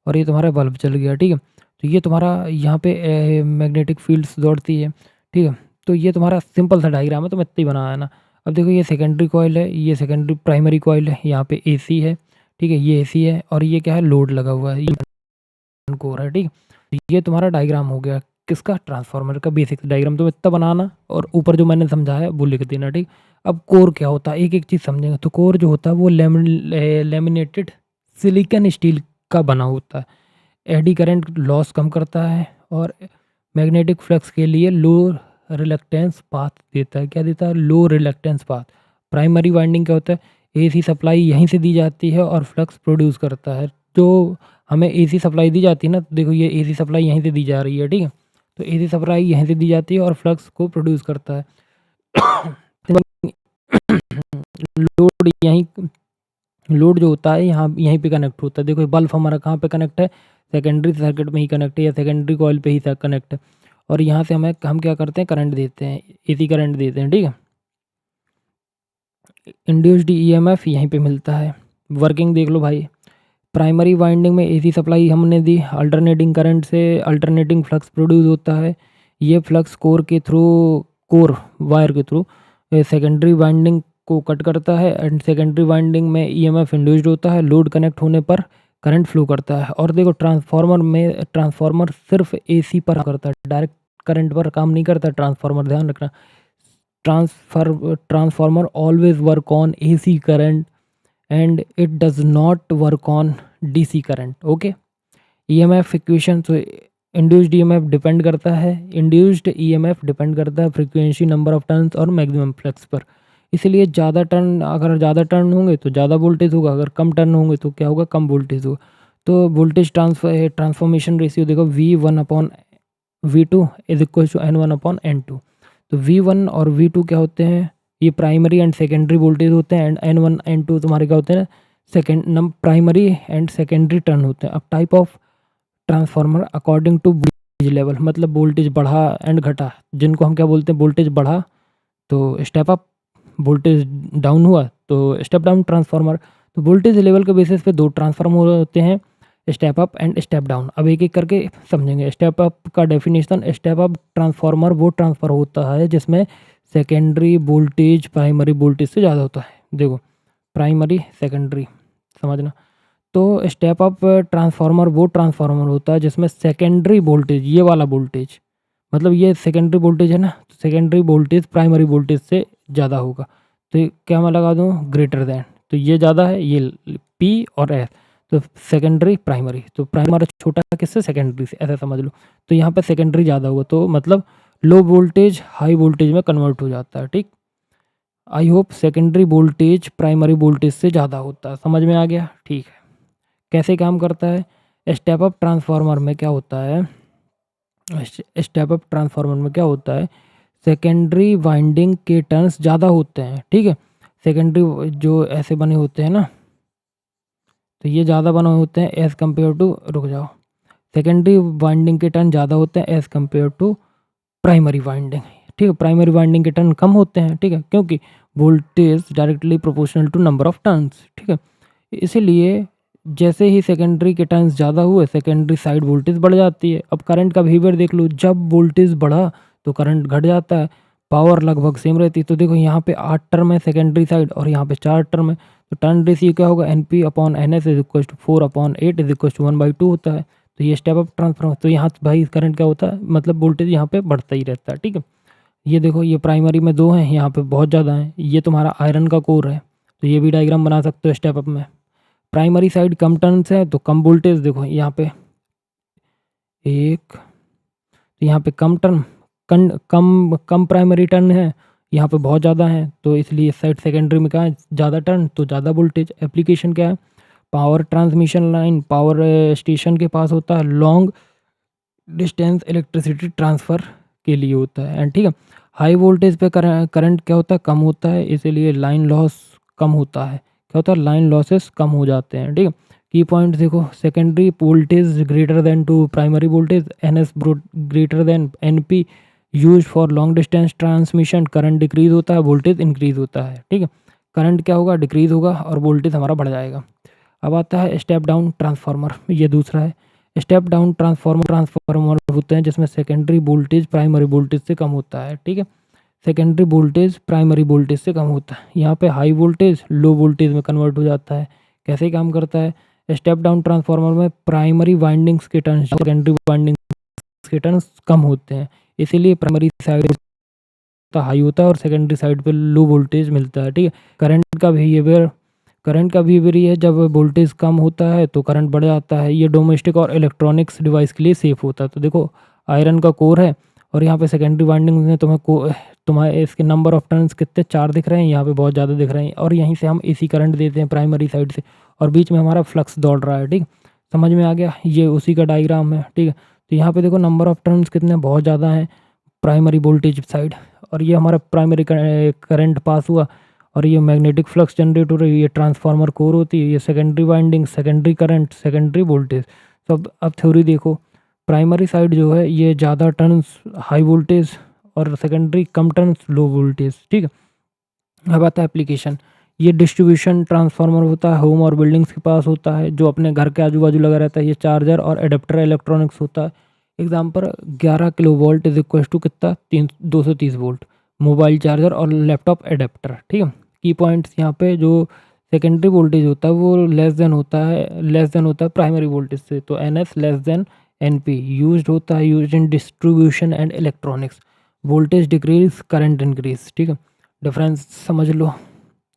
और ये तुम्हारा बल्ब चल गया, ठीक है। तो ये तुम्हारा यहाँ पे मैग्नेटिक फील्ड्स दौड़ती है, ठीक है। तो ये तुम्हारा सिंपल सा डायग्राम है, तो मैं इतना ही बनाया ना। अब देखो ये सेकेंडरी कॉइल है, ये सेकेंडरी प्राइमरी कॉइल है, यहाँ पे एसी है, ठीक है। ये एसी है और ये क्या है? लोड लगा हुआ है, ये कोर है, ठीक है। ये तुम्हारा डायग्राम हो गया किसका? ट्रांसफार्मर का बेसिक डायग्राम। तो इतना बनाना और ऊपर जो मैंने समझाया वो लिख देना, ठीक। अब कोर क्या होता है, एक एक चीज़ समझेंगे। तो कोर जो होता है वो लेमिनेटेड सिलिकॉन स्टील का बना होता है। एडी करंट लॉस कम करता है और मैग्नेटिक फ्लक्स के लिए लो रिलक्टेंस पाथ देता है। क्या देता है? लो रिलक्टेंस पाथ। प्राइमरी वाइंडिंग क्या होता है? एसी सप्लाई यहीं से दी जाती है और फ्लक्स प्रोड्यूस करता है। जो हमें एसी सप्लाई दी जाती है ना, तो देखो ये एसी सप्लाई यहीं से दी जा रही है, ठीक है। तो एसी सप्लाई यहीं से दी जाती है और फ्लक्स को प्रोड्यूस करता है। लोड यहीं लोड जो होता है यहाँ यहीं पे कनेक्ट होता है। देखो बल्ब हमारा कहाँ पे कनेक्ट है? सेकेंडरी सर्किट में ही कनेक्ट है या सेकेंडरी कॉइल पे ही कनेक्ट है। और यहाँ से हम क्या करते हैं? करंट देते हैं, एसी करंट देते हैं, ठीक है। इंड्यूस्ड ईएमएफ यहीं पे मिलता है। वर्किंग देख लो भाई। प्राइमरी वाइंडिंग में एसी सप्लाई हमने दी, अल्टरनेटिंग करंट से अल्टरनेटिंग फ्लक्स प्रोड्यूस होता है। ये फ्लक्स कोर वायर के थ्रू सेकेंडरी वाइंडिंग को कट करता है एंड सेकेंडरी वाइंडिंग में ईएमएफ इंड्यूस्ड होता है। लोड कनेक्ट होने पर करंट फ्लो करता है। और देखो ट्रांसफार्मर सिर्फ एसी पर करता है, डायरेक्ट करंट पर काम नहीं करता ट्रांसफार्मर, ध्यान रखना। Transformer always work on AC current and it does not work on DC current, okay। EMF equation, तो इंड्यूस्ड EMF डिपेंड करता है, फ्रीक्वेंसी, नंबर ऑफ टर्न्स और मैक्सिमम फ्लक्स पर। इसलिए अगर ज़्यादा टर्न होंगे तो ज़्यादा वोल्टेज होगा, अगर कम टर्न होंगे तो क्या होगा? कम वोल्टेज होगा। तो वोल्टेज ट्रांसफॉर्मेशन रेशियो देखो, V1/V2 is equal to N1/N2। तो V1 और V2 क्या होते हैं? ये प्राइमरी एंड सेकेंडरी वोल्टेज होते हैं। एंड N1 N2 तुम्हारे क्या होते हैं? प्राइमरी एंड सेकेंडरी टर्न होते हैं। अब type of transformer according to voltage level, मतलब वोल्टेज बढ़ा एंड घटा, जिनको हम क्या बोलते हैं? वोल्टेज बढ़ा तो स्टेप अप, वोल्टेज डाउन हुआ तो स्टेप डाउन ट्रांसफार्मर। तो वोल्टेज लेवल के बेसिस पे दो ट्रांसफार्मर होते हैं, step up and step down. अब एक एक करके समझेंगे। स्टेप अप का डेफिनेशन, स्टेप अप ट्रांसफार्मर वो ट्रांसफर होता है जिसमें सेकेंडरी वोल्टेज प्राइमरी वोल्टेज से ज़्यादा होता है। देखो प्राइमरी सेकेंडरी समझना। तो स्टेप अप ट्रांसफार्मर वो ट्रांसफार्मर होता है जिसमें सेकेंडरी वोल्टेज, ये वाला वोल्टेज, मतलब ये सेकेंडरी वोल्टेज है ना, तो सेकेंडरी वोल्टेज प्राइमरी वोल्टेज से ज़्यादा होगा। तो क्या मैं लगा दूँ? Greater than. तो ये ज़्यादा है, ये P और S, तो सेकेंडरी प्राइमरी। तो प्राइमरी छोटा है किससे? सेकेंडरी से, ऐसा समझ लो। तो यहाँ पे सेकेंडरी ज़्यादा होगा, तो मतलब लो वोल्टेज हाई वोल्टेज में कन्वर्ट हो जाता है, ठीक। I hope secondary voltage primary voltage से ज़्यादा होता है, समझ में आ गया? ठीक है। कैसे काम करता है? स्टेप अप ट्रांसफार्मर में क्या होता है? सेकेंडरी वाइंडिंग के टर्न्स ज़्यादा होते हैं, ठीक है। सेकेंडरी जो ऐसे बने होते हैं ना, तो ये ज़्यादा बने होते हैं एज़ कम्पेयर टू, रुक जाओ, सेकेंडरी वाइंडिंग के टर्न ज़्यादा होते हैं as compare to primary winding. ठीक है, प्राइमरी वाइंडिंग के टर्न कम होते हैं, ठीक है, क्योंकि voltage directly proportional to number of turns. ठीक है, इसीलिए जैसे ही सेकेंडरी के टर्न्स ज़्यादा हुए, सेकेंडरी साइड वोल्टेज बढ़ जाती है। अब करंट का बिहेवियर देख लो, जब वोल्टेज बढ़ा तो करंट घट जाता है, पावर लगभग सेम रहती है। तो देखो यहाँ पे 8 टर्म है सेकेंडरी साइड और यहाँ पे 4 टर्म है, तो टर्न रेशियो क्या होगा, N P upon N S is equal to 4/8 is equal to 1/2 होता है। तो ये स्टेप अप ट्रांसफार्मर, तो यहाँ भाई करंट क्या होता है, मतलब वोल्टेज यहाँ पे बढ़ता ही रहता है। ठीक है, ये देखो ये प्राइमरी में 2 हैं, यहाँ पे बहुत ज़्यादा है, ये तुम्हारा आयरन का कोर है, तो ये भी डायग्राम बना सकते हो स्टेप अप में। प्राइमरी साइड कम टर्न्स है तो कम वोल्टेज, देखो यहाँ पे एक, तो यहाँ पे कम टर्न, कम कम प्राइमरी टर्न है, यहाँ पे बहुत ज़्यादा है, तो इसलिए इस साइड सेकेंडरी में क्या है, ज़्यादा टर्न तो ज़्यादा वोल्टेज। एप्लीकेशन क्या है, power transmission line, power station के पास होता है, लॉन्ग डिस्टेंस इलेक्ट्रिसिटी ट्रांसफ़र के लिए होता है। एंड ठीक है, हाई वोल्टेज पे करंट क्या होता है, कम होता है, इसीलिए लाइन लॉस कम होता है। क्या होता है, लाइन लॉसेस कम हो जाते हैं। ठीक है, की पॉइंट देखो, secondary voltage greater than to primary voltage, N S greater than N P, use for long distance transmission, current decrease होता है, वोल्टेज इंक्रीज होता है। ठीक है, करंट क्या होगा, डिक्रीज होगा और वोल्टेज हमारा बढ़ जाएगा। अब आता है स्टेप डाउन ट्रांसफार्मर, ये दूसरा है। स्टेप डाउन ट्रांसफार्मर होते हैं जिसमें सेकेंडरी वोल्टेज प्राइमरी वोल्टेज से कम होता है। ठीक है, सेकेंडरी वोल्टेज प्राइमरी वोल्टेज से कम होता है, यहाँ पे हाई वोल्टेज लो वोल्टेज में कन्वर्ट हो जाता है। कैसे काम करता है, स्टेप डाउन ट्रांसफार्मर में प्राइमरी वाइंडिंग्स के टर्न्स सेकेंडरी वाइंडिंग्स के टर्न्स कम होते हैं, इसीलिए प्राइमरी साइड हाई होता है और सेकेंडरी साइड पे लो वोल्टेज मिलता है। ठीक है, करंट का बिहेवियर ये है, जब वोल्टेज कम होता है तो करंट बढ़ जाता है। ये डोमेस्टिक और इलेक्ट्रॉनिक्स डिवाइस के लिए सेफ होता है। तो देखो आयरन का कोर है और यहाँ पे सेकेंडरी वाइंडिंग में तुम्हारे इसके नंबर ऑफ टर्न्स कितने, 4 दिख रहे हैं, यहाँ पे बहुत ज़्यादा दिख रहे हैं, और यहीं से हम एसी करंट देते हैं प्राइमरी साइड से, और बीच में हमारा फ्लक्स दौड़ रहा है। ठीक, समझ में आ गया, ये उसी का डायग्राम है। ठीक है, तो यहाँ पे देखो नंबर ऑफ टर्न्स कितने, बहुत ज़्यादा हैं प्राइमरी वोल्टेज साइड, और ये हमारा प्राइमरी करंट पास हुआ, और ये मैग्नेटिक फ्लक्स जनरेट हो रही है, ये ट्रांसफार्मर कोर होती है, ये secondary winding, secondary current, secondary voltage. तो अब थ्योरी देखो, प्राइमरी साइड जो है ये ज़्यादा टर्न्स हाई वोल्टेज और सेकेंडरी कम टर्न्स लो वोल्टेज। ठीक है, अब आता है एप्लीकेशन। ये डिस्ट्रीब्यूशन ट्रांसफार्मर होता है, होम और बिल्डिंग्स के पास होता है, जो अपने घर के आजू बाजू लगा रहता है। ये चार्जर और एडेप्टर इलेक्ट्रॉनिक्स होता है। Example 11 kilo volt is equal to कितना, 230 वोल्ट, मोबाइल चार्जर और लैपटॉप एडेप्टर। ठीक है, की पॉइंट्स यहाँ पे, जो सेकेंडरी वोल्टेज होता है वो लेस देन होता है प्राइमरी वोल्टेज से, तो N S less than N P use होता है, use in distribution and electronics. Voltage decrease current increase. ठीक है, डिफरेंस समझ लो,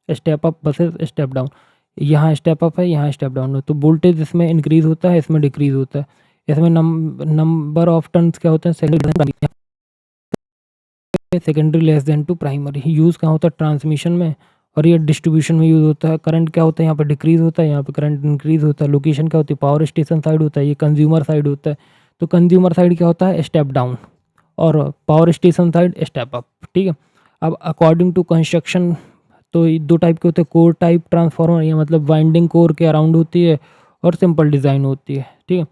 step up versus step down, यहाँ स्टेप अप है, यहाँ स्टेप डाउन है, तो वोल्टेज इसमें इंक्रीज होता है, इसमें डिक्रीज होता है। इसमें नंबर ऑफ टर्न्स क्या होते हैं, secondary less than to primary. Use कहाँ होता है, ट्रांसमिशन में, और ये डिस्ट्रीब्यूशन में यूज़ होता है। करंट क्या होता है, यहाँ पे डिक्रीज होता है, यहाँ पे करंट इंक्रीज होता है। लोकेशन क्या होती है, पावर स्टेशन साइड होता है, ये कंज्यूमर साइड होता है। तो कंज्यूमर साइड क्या होता है, स्टेप डाउन, और power station side step up. ठीक है, अब अकॉर्डिंग टू कंस्ट्रक्शन, तो 2 टाइप के होते हैं, कोर टाइप ट्रांसफार्मर, ये मतलब वाइंडिंग कोर के अराउंड होती है और सिंपल डिज़ाइन होती है। ठीक है,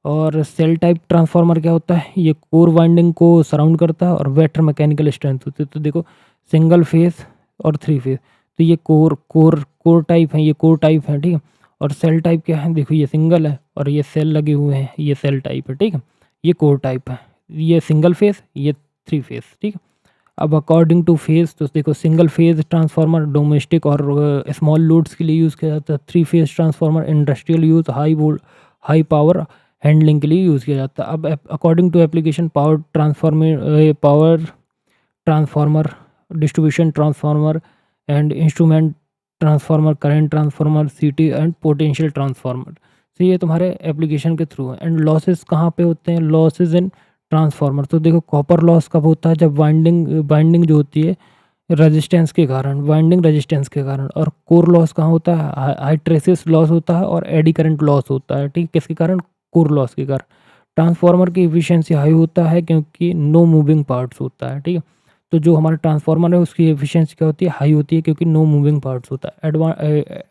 और सेल टाइप ट्रांसफार्मर क्या होता है, ये कोर वाइंडिंग को सराउंड करता है और वेटर मैकेनिकल स्ट्रेंथ होती है। तो देखो सिंगल फेस और 3 फेस, तो ये कोर टाइप है, ये कोर टाइप है। ठीक है, और सेल टाइप क्या है, देखो ये सिंगल है और ये सेल लगे हुए हैं, ये सेल टाइप है। ठीक है, ये कोर टाइप है, ये सिंगल फेस, ये 3 फेस। ठीक है, अब अकॉर्डिंग टू फेज, तो देखो सिंगल फेज ट्रांसफार्मर डोमेस्टिक और स्मॉल लोड्स के लिए यूज़ किया जाता है। 3 phase transformer industrial use, high power handling के लिए यूज़ किया जाता है। अब according to application, power transformer, distribution transformer and instrument transformer, current transformer, CT and potential transformer. तो ये तुम्हारे एप्लीकेशन के थ्रू है। एंड लॉसेस कहाँ पे होते हैं, लॉसेज इन ट्रांसफार्मर, तो देखो कॉपर लॉस कब होता है, जब वाइंडिंग जो होती है रेजिस्टेंस के कारण, वाइंडिंग रेजिस्टेंस के कारण। और कोर लॉस कहाँ होता है, हाइट्रेसिस लॉस होता है और एडी करंट लॉस होता है। ठीक, किसके कारण, कोर लॉस के कारण। ट्रांसफार्मर की एफिशिएंसी हाई होता है क्योंकि नो मूविंग पार्ट्स होता है। ठीक है, तो जो हमारा ट्रांसफार्मर है उसकी एफिशिएंसी क्या होती है, हाई होती है, क्योंकि नो मूविंग पार्ट्स होता है।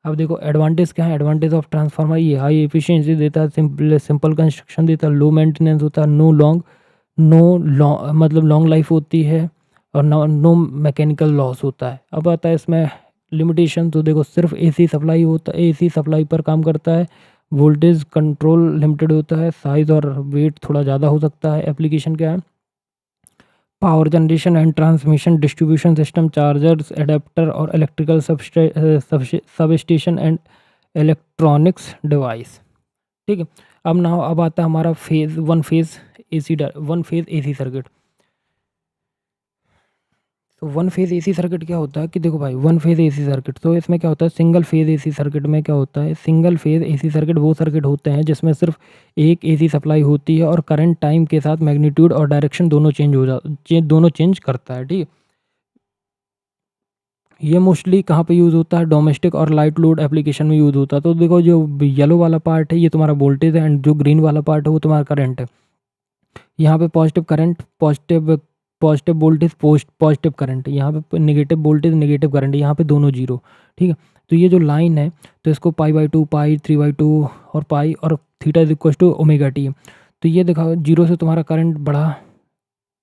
अब देखो एडवांटेज क्या है, एडवांटेज ऑफ ट्रांसफार्मर ये हाई एफिशिएंसी देता है, सिंपल कंस्ट्रक्शन देता है, लो मेंटेनेंस होता है, नो लॉन्ग मतलब लॉन्ग लाइफ होती है, और नो मैकेनिकल लॉस होता है। अब आता है इसमें लिमिटेशन, तो देखो सिर्फ एसी सप्लाई होता है, एसी सप्लाई पर काम करता है, वोल्टेज कंट्रोल लिमिटेड होता है, साइज़ और वेट थोड़ा ज़्यादा हो सकता है। एप्लीकेशन क्या है, power generation and transmission, distribution system, chargers, adapter और electrical substation and electronics device. ठीक है। अब आता है हमारा वन फेज़ एसी सर्किट। तो वन फेज़ एसी सर्किट क्या होता है कि देखो भाई, वन फेज़ एसी सर्किट, तो इसमें क्या होता है, सिंगल फेज़ एसी सर्किट में क्या होता है, सिंगल फेज़ एसी सर्किट वो सर्किट होते हैं जिसमें सिर्फ एक एसी सप्लाई होती है और करंट टाइम के साथ मैग्नीट्यूड और डायरेक्शन दोनों चेंज करता है। ठीक है। ये मोस्टली कहाँ पे यूज़ होता है, डोमेस्टिक और लाइट लोड एप्लीकेशन में यूज़ होता है। तो देखो जो येलो वाला पार्ट है ये तुम्हारा वोल्टेज है, एंड जो ग्रीन वाला पार्ट है वो तुम्हारा करंट है। यहाँ पे positive current, positive voltage, positive current, यहाँ पे नेगेटिव वोल्टेज, नेगेटिव करंट, यहाँ पे दोनों जीरो। ठीक है। तो ये जो लाइन है, तो इसको π/2, पाई 3/2 और पाई और theta is equal to omega T. तो ये देखो जीरो से तुम्हारा करंट बढ़ा,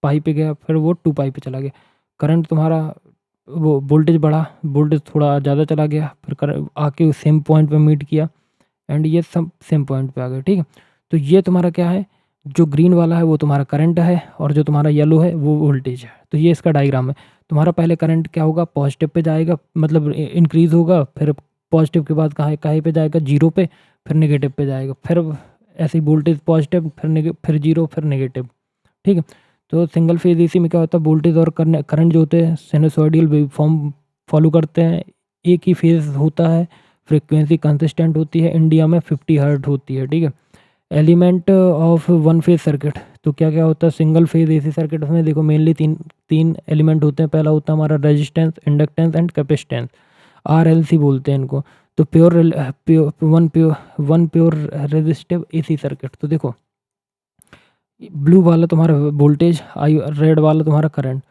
पाई पे गया, फिर वो 2 पाई पे चला गया। करंट तुम्हारा वो वोल्टेज बढ़ा, वोल्टेज थोड़ा ज़्यादा चला गया, फिर आके सेम पॉइंट पे मीट किया, एंड ये सब सेम पॉइंट पे आ गए। ठीक है। तो ये तुम्हारा क्या है, जो ग्रीन वाला है वो तुम्हारा करंट है, और जो तुम्हारा येलो है वो वोल्टेज है। तो ये इसका डायग्राम है। तुम्हारा पहले करंट क्या होगा, पॉजिटिव पे जाएगा, मतलब इंक्रीज होगा, फिर पॉजिटिव के बाद कहाँ पे जाएगा, जीरो पे, फिर नेगेटिव पे जाएगा, फिर ऐसे ही वोल्टेज पॉजिटिव, फिर जीरो, फिर नेगेटिव। ठीक है। तो सिंगल फेज एसी में क्या होता है, वोल्टेज और करंट जो होते हैं साइनसॉइडल वेव फॉर्म फॉलो करते हैं, एक ही फेज होता है, फ्रीक्वेंसी कंसिस्टेंट होती है, इंडिया में 50 हर्ट्ज होती है। ठीक है। Element of one phase circuit, तो क्या क्या होता है सिंगल फेज एसी सर्किट में, देखो मेनली तीन एलिमेंट होते हैं। पहला होता है हमारा resistance, inductance and capacitance, RLC बोलते हैं इनको। तो one pure resistive AC circuit, तो देखो ब्लू वाला तुम्हारा वोल्टेज, आई रेड वाला तुम्हारा करंट।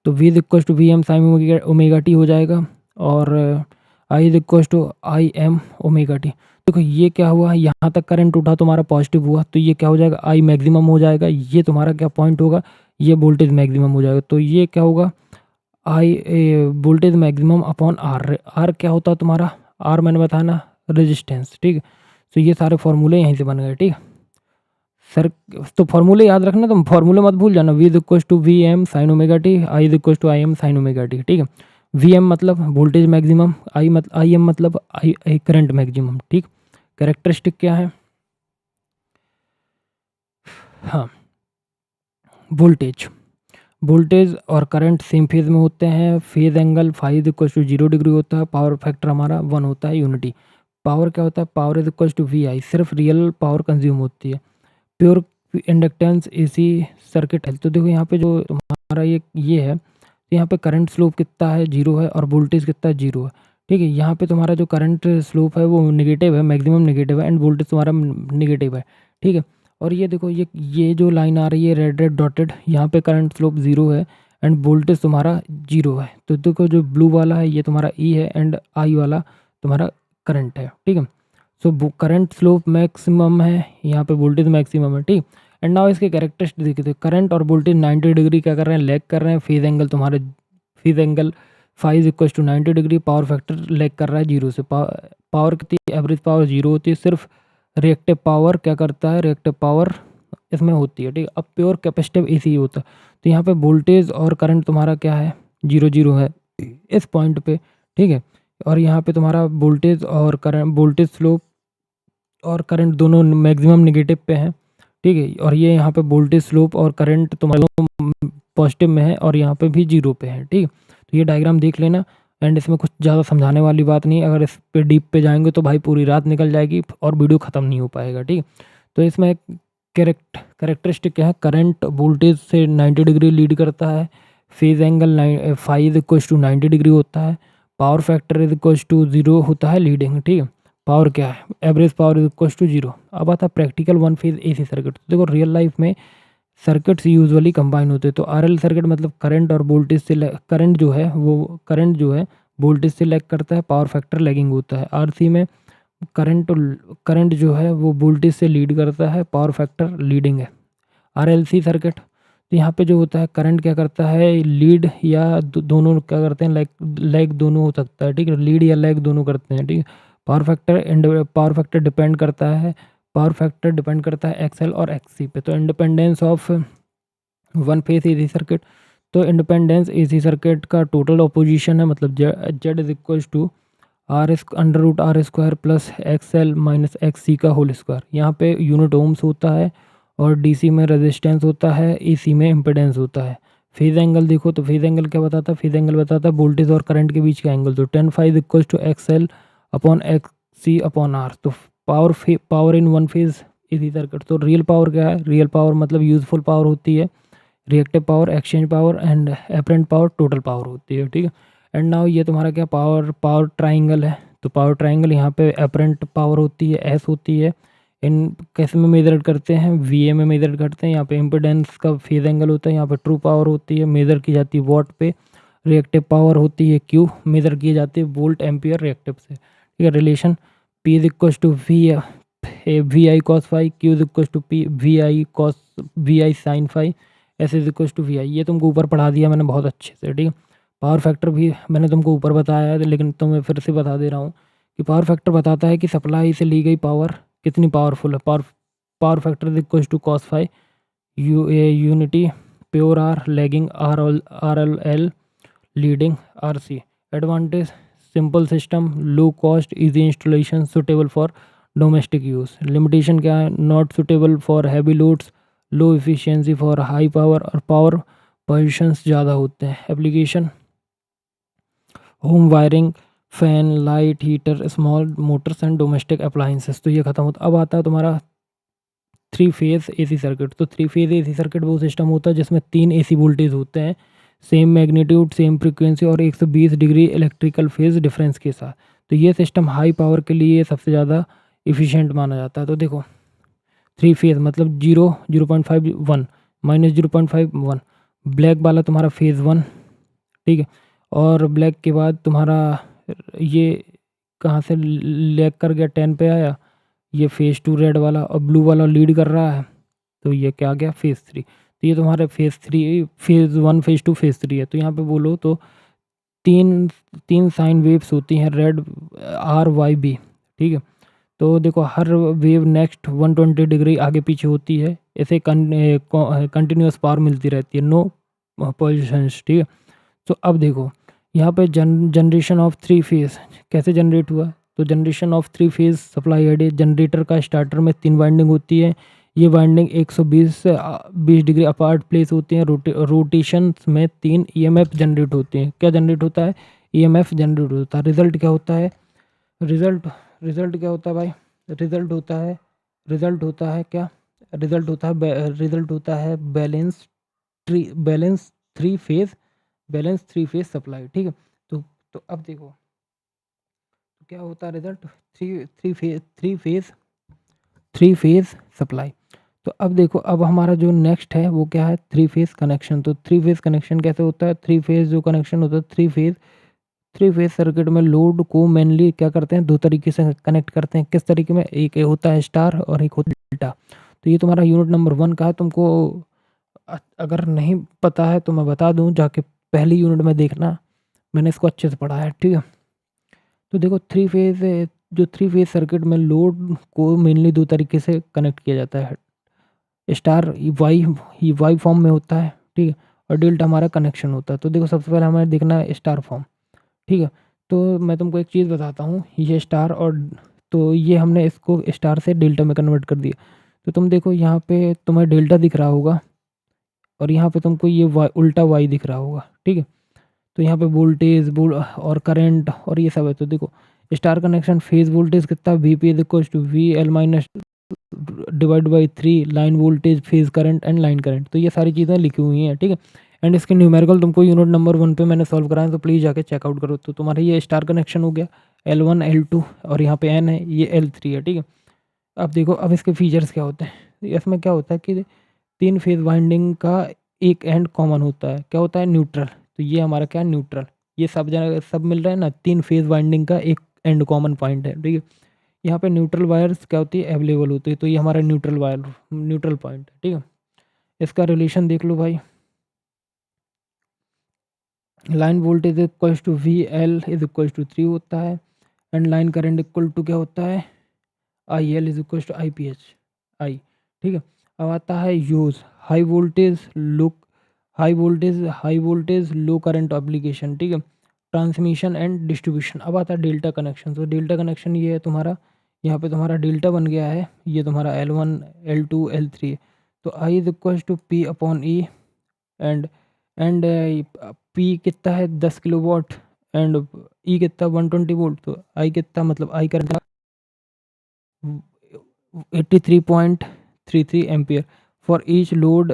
तो V is equal to V M sine omega T हो जाएगा, और I is equal to I M omega T. देखो ये क्या हुआ, यहाँ तक करंट उठा तुम्हारा पॉजिटिव हुआ, तो ये क्या हो जाएगा, आई मैक्सिमम हो जाएगा। ये तुम्हारा क्या पॉइंट होगा, ये वोल्टेज मैक्सिमम हो जाएगा। तो ये क्या होगा, I voltage maximum upon R. R क्या होता है तुम्हारा, आर मैंने बताया ना, रेजिस्टेंस। ठीक है। तो ये सारे फॉर्मूले यहीं से बन गए। ठीक है सर, तो फॉर्मूले याद रखना, तुम फॉर्मूले मत भूल जाना। V is equal to V M sine omega T, I is equal to I M sine omega T. ठीक है। वी एम मतलब वोल्टेज मैक्सिमम, आई एम मतलब आई करंट मैक्सिमम। ठीक। कैरेक्टरिस्टिक क्या है, हाँ, वोल्टेज और करंट सेम फेज में होते हैं। Phase angle five is equal to 0 degree होता है। पावर फैक्टर हमारा 1 होता है, यूनिटी। पावर क्या होता है, power is equal to V I, सिर्फ रियल पावर कंज्यूम होती है। प्योर इंडक्टेंस एसी सर्किट है। तो देखो यहाँ पे जो तुम्हारा ये है, तो यहाँ पे करंट स्लोप कितना है, 0 है, और वोल्टेज कितना है, 0 है। ठीक है। यहाँ पे तुम्हारा जो करंट स्लोप है वो नेगेटिव है, मैक्सिमम नेगेटिव है, एंड वोल्टेज तुम्हारा नेगेटिव है। ठीक है। और ये देखो ये जो लाइन आ रही है रेड रेड डॉटेड, यहाँ पे करंट स्लोप 0 है, एंड वोल्टेज तुम्हारा 0 है। तो देखो जो ब्लू वाला है ये तुम्हारा ई है, एंड आई वाला तुम्हारा करंट है। ठीक है। सो करंट स्लोप मैक्सिमम है, यहाँ पे वोल्टेज मैक्सिमम है। ठीक। एंड नाउ इसके कैरेक्टरिस्टिक देखिए, करंट और वोल्टेज 90 डिग्री क्या कर रहे हैं, लैग कर रहे हैं। Phase angle five is equal to 90 degree. Power factor lag कर रहा है 0 से। पावर कितनी, एवरेज पावर 0 होती है। सिर्फ रिएक्टिव पावर क्या करता है, रिएक्टिव पावर इसमें होती है। ठीक। अब प्योर कैपेसिटिव एसी होता है। तो यहाँ पे वोल्टेज और करंट तुम्हारा क्या है, 0 है इस पॉइंट पे। ठीक है। और यहाँ पे तुम्हारा वोल्टेज और करंट, वोल्टेज स्लोप और करंट दोनों मैक्सिमम नेगेटिव पे हैं। ठीक है। और ये यहाँ पे वोल्टेज स्लोप और करंट तुम्हारा पॉजिटिव में है, और यहाँ पे भी 0 पे है। ठीक है। तो ये डायग्राम देख लेना, एंड इसमें कुछ ज़्यादा समझाने वाली बात नहीं है। अगर इस पे डीप पे जाएंगे तो भाई पूरी रात निकल जाएगी और वीडियो ख़त्म नहीं हो पाएगा। ठीक है। तो इसमें कैरेक्टरिस्टिक क्या है, करंट वोल्टेज से 90 डिग्री लीड करता है। Phase angle five is equal to 90 degree होता है। Power factor is equal to 0 होता है, लीडिंग। ठीक है। पावर क्या है, average power is equal to 0। अब आता है practical one phase AC circuit. तो देखो रियल लाइफ में सर्किट्स यूजुअली कंबाइन होते हैं। तो आरएल सर्किट मतलब करंट और वोल्टेज से करंट जो है वोल्टेज से लैग करता है, पावर फैक्टर लैगिंग होता है। आरसी में करंट जो है वो वोल्टेज से लीड करता है, पावर फैक्टर लीडिंग है। आरएलसी सर्किट, तो यहाँ पे जो होता है करंट क्या करता है, लीड या दोनों क्या करते हैं, लैग दोनों हो सकता है, ठीक है, लीड या लैग दोनों करते हैं, ठीक है। पावर फैक्टर डिपेंड करता है, एक्सएल और एक्ससी पे। तो independence of one phase AC circuit, तो इंडिपेंडेंस एसी सर्किट का टोटल ऑपोजिशन है, मतलब Z is equal to under root R square plus XL minus XC का होल स्क्वायर। यहाँ पे यूनिट ओम्स होता है और डीसी में रेजिस्टेंस होता है, एसी में इम्पिडेंस होता है। फेज एंगल देखो, तो फेज एंगल क्या बताता है, फेज एंगल बताता है वोल्टेज और करंट के बीच का एंगल। तो tan phi is equal to XL upon XC upon R. तो power in one phase AC circuit, तो रियल पावर क्या है, रियल पावर मतलब यूजफुल पावर होती है, reactive power, exchange power and apparent power total power होती है, ठीक है। एंड नाउ ये तुम्हारा क्या पावर ट्राइंगल है। तो पावर ट्राइंगल यहाँ पे एपरेंट पावर होती है, एस होती है। इन कैसे में मेजर करते हैं, वीए में मेजर करते हैं। यहाँ पे इम्पिडेंस का फेज एंगल होता है, यहाँ पे ट्रू पावर होती है, मेजर की जाती है वॉट पे। रिएक्टिव पावर होती है क्यू, मेजर की जाती है वोल्ट एम्पियर रिएक्टिव से, ठीक है। Relation P is equal to V I cos phi, Q is equal to P V I sine phi, S is equal to V I. ये तुमको ऊपर पढ़ा दिया मैंने बहुत अच्छे से, ठीक है। पावर फैक्टर भी मैंने तुमको ऊपर बताया है, लेकिन तुम्हें फिर से बता दे रहा हूँ कि पावर फैक्टर बताता है कि सप्लाई से ली गई पावर कितनी पावरफुल है। Power factor is equal to cos phi unity pure R lagging R L leading R C. Advantage simple system, low cost, easy installation, suitable for domestic use. Limitation क्या है, not suitable for heavy loads, low efficiency for high power, और power positions ज़्यादा होते हैं। Application home wiring, fan, light, heater, small motors and domestic appliances. तो ये खत्म होता, अब आता है तुम्हारा थ्री फेज एसी सर्किट। तो थ्री फेज एसी सर्किट वो सिस्टम होता है जिसमें 3 एसी वोल्टेज होते हैं, सेम मैग्नीट्यूड, सेम फ्रीक्वेंसी और 120 डिग्री इलेक्ट्रिकल फेज डिफरेंस के साथ। तो ये सिस्टम हाई पावर के लिए सबसे ज़्यादा इफ़िशिएंट माना जाता है। तो देखो थ्री फेज मतलब 0.51 माइनस 0.51, ब्लैक वाला तुम्हारा फेज़ 1, ठीक है। और ब्लैक के बाद तुम्हारा ये कहाँ से लैग कर गया, 10 पे आया, ये फेज़ 2 रेड वाला, और ब्लू वाला लीड कर रहा है, तो ये क्या आ गया फेज़ 3। तो ये तुम्हारे फेज़ 1, फेज़ 2, फेज़ 3 है। तो यहाँ पे बोलो तो तीन तीन साइन वेव्स होती हैं, रेड, आर, वाई, बी, ठीक है। तो देखो हर वेव नेक्स्ट 120 डिग्री आगे पीछे होती है, ऐसे कंटिन्यूस पावर मिलती रहती है, नो पोजिशंस, ठीक है। तो अब देखो यहाँ पे जनरेशन ऑफ थ्री फेज कैसे जनरेट हुआ। तो generation of three phase supply head, generator का स्टार्टर में 3 वाइंडिंग होती है, ये वाइंडिंग 120 से 20 डिग्री अपार्ट प्लेस होती हैं। रोटेशन में 3 ईएमएफ जनरेट होते हैं। क्या जनरेट होता है, ईएमएफ जनरेट होता है। रिजल्ट क्या होता है, रिजल्ट रिजल्ट क्या होता है भाई, रिजल्ट होता है बैलेंस थ्री फेज सप्लाई, ठीक है। तो अब देखो तो क्या होता है रिजल्ट, थ्री फेज सप्लाई। तो अब देखो अब हमारा जो नेक्स्ट है वो क्या है, थ्री फेज कनेक्शन। तो थ्री फेज कनेक्शन कैसे होता है, थ्री फेज जो कनेक्शन होता है, थ्री फेज सर्किट में लोड को मेनली क्या करते हैं, 2 तरीके से कनेक्ट करते हैं। किस तरीके में, एक होता है स्टार और एक होता है डेल्टा। तो ये तुम्हारा यूनिट नंबर 1 का है। तुमको अगर नहीं पता है तो मैं बता दूं, जाके पहली यूनिट में देखना, मैंने इसको अच्छे से पढ़ा है, ठीक है। तो देखो थ्री फेज सर्किट में लोड को मेनली 2 तरीके से कनेक्ट किया जाता है। स्टार वाई फॉर्म में होता है, ठीक है, और डेल्टा हमारा कनेक्शन होता है। तो देखो सबसे पहले हमें देखना है स्टार फॉर्म, ठीक है। तो मैं तुमको एक चीज़ बताता हूँ, ये स्टार और तो ये हमने इसको स्टार से डेल्टा में कन्वर्ट कर दिया। तो तुम देखो यहाँ पे तुम्हें डेल्टा दिख रहा होगा और यहाँ पे तुमको ये उल्टा वाई दिख रहा होगा, ठीक है। तो यहाँ पे वोल्टेज और करंट और ये सब है। तो देखो स्टार कनेक्शन फेज वोल्टेज कितना, V P is equal to V L minus divide by 3 line voltage, phase current and line current. तो ये सारी चीज़ें लिखी हुई हैं, ठीक है। एंड इसके न्यूमेरिकल तुमको यूनिट नंबर 1 पे मैंने सॉल्व कराया, तो प्लीज़ जाके चेकआउट करो। तो तुम्हारा ये स्टार कनेक्शन हो गया, L1 L2 और यहाँ पे N है, ये L3 है, ठीक है। अब देखो अब इसके फीचर्स क्या होते हैं, इसमें क्या होता है कि 3 फेज़ वाइंडिंग का एक एंड कॉमन होता है, क्या होता है? न्यूट्रल। तो ये हमारा क्या है? न्यूट्रल। ये सब जगह सब मिल रहा है ना, 3 फेज़ वाइंडिंग का एक एंड कॉमन पॉइंट है, ठीक है? यहाँ पे न्यूट्रल वायर्स क्या होती है? अवेलेबल होती है, तो ये हमारा न्यूट्रल वायर न्यूट्रल पॉइंट है, ठीक है? इसका रिलेशन देख लो भाई। Line voltage equals to V L is equals to 3 होता है, and line current equal to क्या होता है? I L is equals to I P H I, ठीक है? अब आता है use high voltage low high voltage low current application, ठीक है? Transmission and distribution. अब आता है डेल्टा कनेक्शन। तो डेल्टा कनेक्शन ये है तुम्हारा, यहाँ पे तुम्हारा डेल्टा बन गया है, ये तुम्हारा L1 L2 L3। तो I is equals to P upon E, and and P कितना है? 10 किलो वाट, एंड ई कितना? 120 वोल्ट। तो आई कितना, मतलब I current 83.33 ampere for each load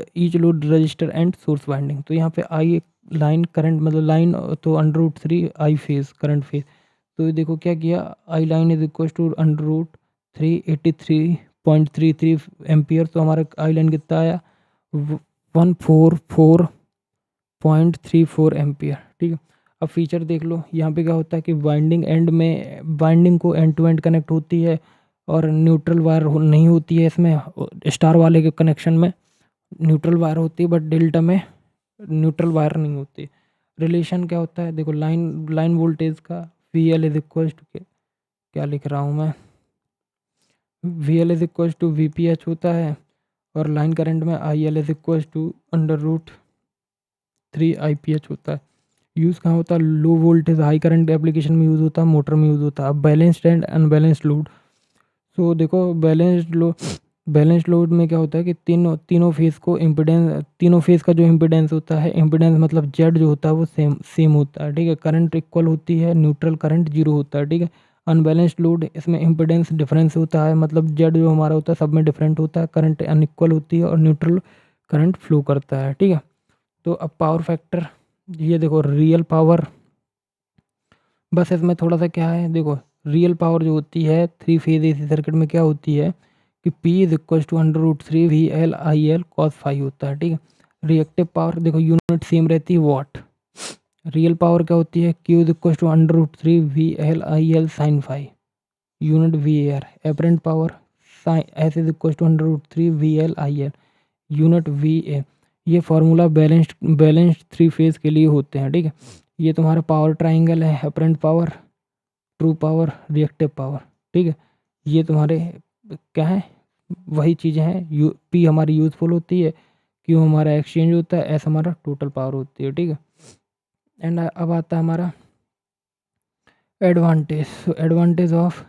register and source winding. तो यहाँ पे आई लाइन करंट, मतलब लाइन तो √3 आई फेज करंट फेज। तो ये देखो क्या किया, I line is equal to √3 83.33 ampere. तो हमारा आई लाइन कितना आया? 144.34 एम्पियर, ठीक है? अब फीचर देख लो, यहाँ पे क्या होता है कि वाइंडिंग को एंड टू एंड कनेक्ट होती है, और न्यूट्रल वायर नहीं होती है इसमें। स्टार वाले के कनेक्शन में न्यूट्रल वायर होती है, बट डेल्टा में न्यूट्रल वायर नहीं होती। रिलेशन क्या होता है? देखो, लाइन वोल्टेज का V L is equal to, क्या लिख रहा हूँ मैं, V L is equal to V P H होता है, और लाइन करंट में I L is equal to √3 I P H होता है। यूज़ कहाँ होता है? Low voltage high current application में यूज़ होता है, मोटर में यूज़ होता है। अब बैलेंस्ड एंड अनबैलेंस्ड लोड। तो देखो, बैलेंस्ड लोड में क्या होता है कि तीनों फेज़ का जो इम्पीडेंस होता है, इम्पीडेंस मतलब जेड जो होता है वो सेम सेम होता है, ठीक है? करंट इक्वल होती है, न्यूट्रल करंट जीरो होता है, ठीक है? अनबैलेंस्ड लोड, इसमें इम्पीडेंस डिफरेंस होता है, मतलब जेड जो हमारा होता है सब में डिफरेंट होता है, करंट अनइक्वल होती है, और न्यूट्रल करंट फ्लो करता है, ठीक है? तो अब पावर फैक्टर, ये देखो रियल पावर, बस इसमें थोड़ा सा क्या है, देखो रियल पावर जो होती है 3 फेज एसी सर्किट में क्या होती है कि P is equal to √3 V L I L cos phi होता है, ठीक है? रिएक्टिव पावर देखो यूनिट सेम रहती है, वाट। रियल पावर क्या होती है? Q is equal to √3 V L I L sine phi, unit V air. Apparent power S is equal to √3 V L I L, unit V A. ये formula balanced 3 phase के लिए होते हैं, ठीक है? ये तुम्हारा पावर ट्राइंगल है, apparent power, true power, reactive power, ठीक है? ये तुम्हारे क्या है? वही चीज़ें हैं। पी हमारी यूज़फुल होती है, क्यू हमारा एक्सचेंज होता है, एस हमारा टोटल पावर होती है, ठीक है? एंड अब आता है हमारा advantage of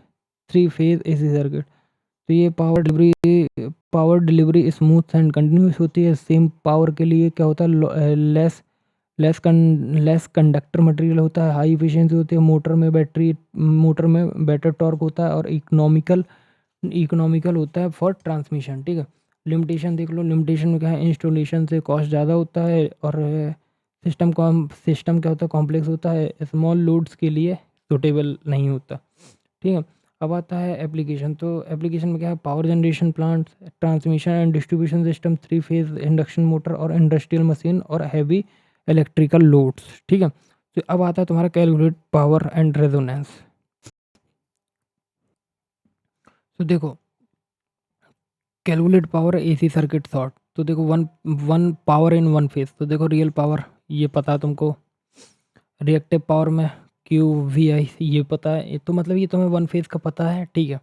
3 phase AC circuit. तो ये power delivery smooth and continuous होती है। सेम पावर के लिए क्या होता है? लेस कंडक्टर मटेरियल होता है, हाई इफिशिएंसी होती है, मोटर में बेटर टॉर्क होता है, और इकोनॉमिकल होता है फॉर ट्रांसमिशन, ठीक है? लिमिटेशन देख लो, लिमिटेशन में क्या है? इंस्टॉलेशन से कॉस्ट ज़्यादा होता है, और सिस्टम क्या होता है? कॉम्प्लेक्स होता है, स्मॉल लोड्स के लिए सूटेबल नहीं होता, ठीक है? अब आता है एप्लीकेशन। तो एप्लीकेशन में क्या है? Power generation plant, transmission and distribution system, 3 phase induction motor, और इंडस्ट्रियल मशीन, और हैवी इलेक्ट्रिकल लोड्स, ठीक है? तो अब आता है तुम्हारा कैलकुलेट पावर एंड रेजोनेंस। तो देखो, calculate power AC circuit short. तो देखो, one one power in one phase. तो देखो, रियल पावर ये पता है तुमको, रिएक्टिव पावर में क्यू वी आई ये पता है, ये तो मतलब ये तुम्हें वन फेज का पता है, ठीक है?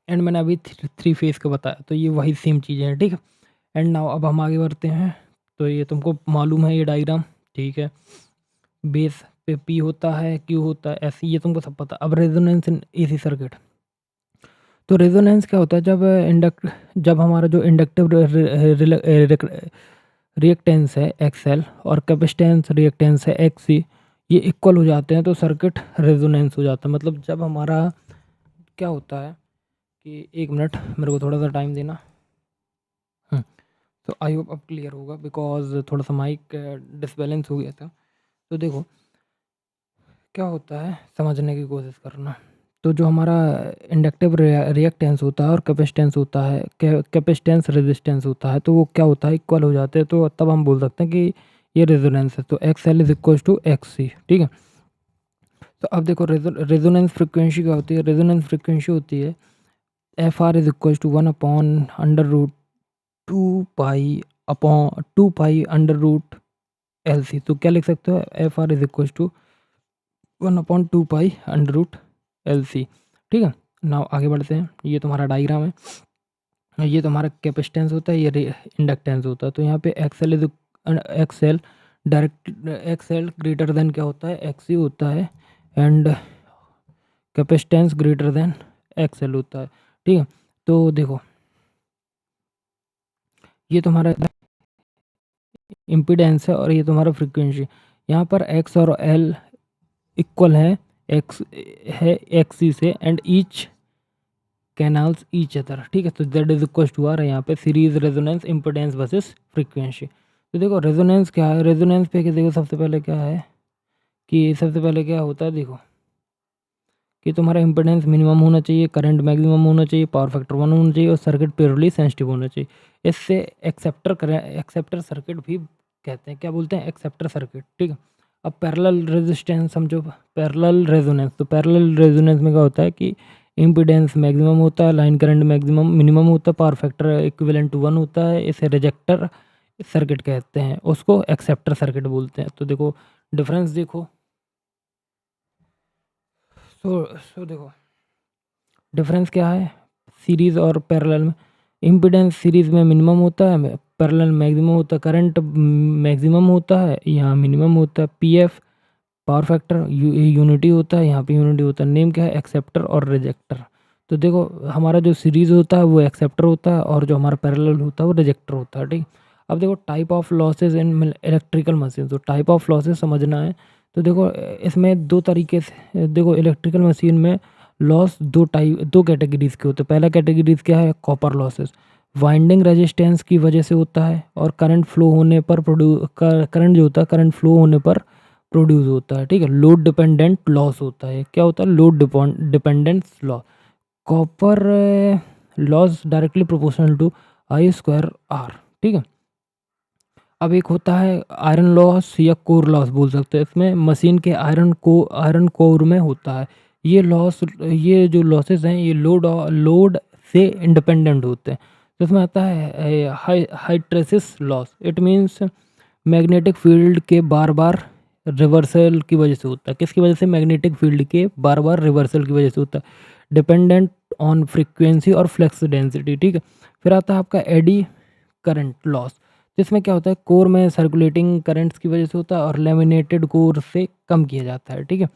एंड मैंने अभी 3 फेज का बताया, तो ये वही सेम चीज़ें हैं, ठीक है? एंड नाउ अब हम आगे बढ़ते हैं। तो ये तुमको मालूम है ये डायग्राम, ठीक है? बेस पे पी होता है, क्यू होता है, ऐसे ये तुमको सब पता। अब रेजोनेंस इन एसी सर्किट। तो रेजोनेंस क्या होता है? जब हमारा जो इंडक्टिव रिएक्टेंस है एक्सएल, और कैपेसिटेंस रिएक्टेंस है एक्सी, ये इक्वल हो जाते हैं, तो सर्किट रेजोनेंस हो जाता है। मतलब जब हमारा क्या होता है कि, एक मिनट मेरे को थोड़ा सा टाइम देना। तो आई होप अब क्लियर होगा, बिकॉज थोड़ा सा माइक डिसबैलेंस हो गया था। तो देखो क्या होता है, समझने की कोशिश करना। तो जो हमारा इंडक्टिव रिएक्टेंस होता है और कैपेसिटेंस होता है, कैपेसिटेंस रेजिस्टेंस होता है, तो वो क्या होता है, इक्वल हो जाते हैं। तो तब हम बोल सकते हैं कि ये रेजोनेंस है। तो X L is equal to X C, ठीक है। तो अब देखो रेजोनेंस फ्रिक्वेंसी क्या होती है। रेजोनेंस फ्रिक्वेंसी होती है F R is equal to 1/√2 pi under root L C. तो क्या लिख सकते हो, F R is equal to 1/2 pi under root L C, ठीक है। नाउ आगे बढ़ते हैं। ये तुम्हारा डायग्राम है, ये तुम्हारा कैपेसिटेंस होता है, ये इंडक्टेंस होता है। तो यहाँ पे XL is XL direct XL greater than क्या होता है, एक्सी होता है, and capacitance greater than XL होता है, ठीक है। तो देखो ये तुम्हारा इम्पीडेंस है और ये तुम्हारा फ्रीक्वेंसी। यहाँ पर एक्स और एल इक्वल है एक्स सी से, and each cancels each other, ठीक है। तो Z is equal to R है यहाँ पे series resonance impedance versus frequency. तो देखो रेजोनेंस क्या है, रेजोनेंस पे कि देखो सबसे पहले क्या है कि सबसे पहले क्या होता है, देखो कि तुम्हारा इम्पीडेंस मिनिमम होना चाहिए, करंट मैक्सिमम होना चाहिए, पावर फैक्टर 1 होना चाहिए और सर्किट प्योरली सेंसिटिव होना चाहिए। इससे एक्सेप्टर सर्किट भी कहते हैं, क्या बोलते हैं, एक्सेप्टर सर्किट, ठीक है। अब पैरेलल रेजिस्टेंस समझो, पैरेलल रेजोनेंस। तो पैरेलल रेजोनेंस में क्या होता है कि इम्पीडेंस मैक्सिमम होता है, लाइन करंट मैक्सिमम मिनिमम होता है, पावर फैक्टर इक्विवेलेंट टू 1 होता है। इसे रिजेक्टर सर्किट कहते हैं, उसको एक्सेप्टर सर्किट बोलते हैं। तो देखो डिफरेंस देखो। सो देखो डिफरेंस क्या है सीरीज़ और पैरेलल में। इम्पीडेंस सीरीज़ में मिनिमम होता है, पैरेलल मैक्सिमम होता है। करंट मैक्सिमम होता है, यहाँ मिनिमम होता है। पीएफ पावर फैक्टर यूनिटी होता है, यहाँ पे यूनिटी होता है। नेम क्या है, एक्सेप्टर और रिजेक्टर। तो देखो हमारा जो सीरीज़ होता है वो एक्सेप्टर होता है और जो हमारा पैरेलल होता है वो रिजेक्टर होता है, ठीक। अब देखो type of losses in electrical machine. तो टाइप ऑफ लॉसेज समझना है। तो देखो इसमें दो तरीके से, देखो इलेक्ट्रिकल मशीन में लॉस दो कैटेगरीज के होते हैं। पहला कैटेगरीज क्या है, कॉपर लॉसेस, वाइंडिंग रेजिस्टेंस की वजह से होता है और करंट फ्लो होने पर करंट जो होता है करंट फ्लो होने पर प्रोड्यूस होता है, ठीक है। लोड डिपेंडेंट लॉस होता है, क्या होता है, load dependent loss. Copper loss directly proportional to I square R, ठीक है। अब एक होता है आयरन लॉस या कोर लॉस बोल सकते हैं। इसमें मशीन के आयरन कोर में होता है। ये जो लॉसेस हैं ये लोड से इंडिपेंडेंट होते हैं। तो इसमें आता है hysteresis loss. It means magnetic field के बार बार रिवर्सल की वजह से होता है। किसकी वजह से, मैग्नेटिक फील्ड के बार बार रिवर्सल की वजह से होता है। डिपेंडेंट ऑन फ्रीक्वेंसी और फ्लक्स डेंसिटी, ठीक है। फिर आता है आपका एडी करंट लॉस, जिसमें क्या होता है कोर में सर्कुलेटिंग करंट्स की वजह से होता है और लेमिनेटेड कोर से कम किया जाता है, ठीक है।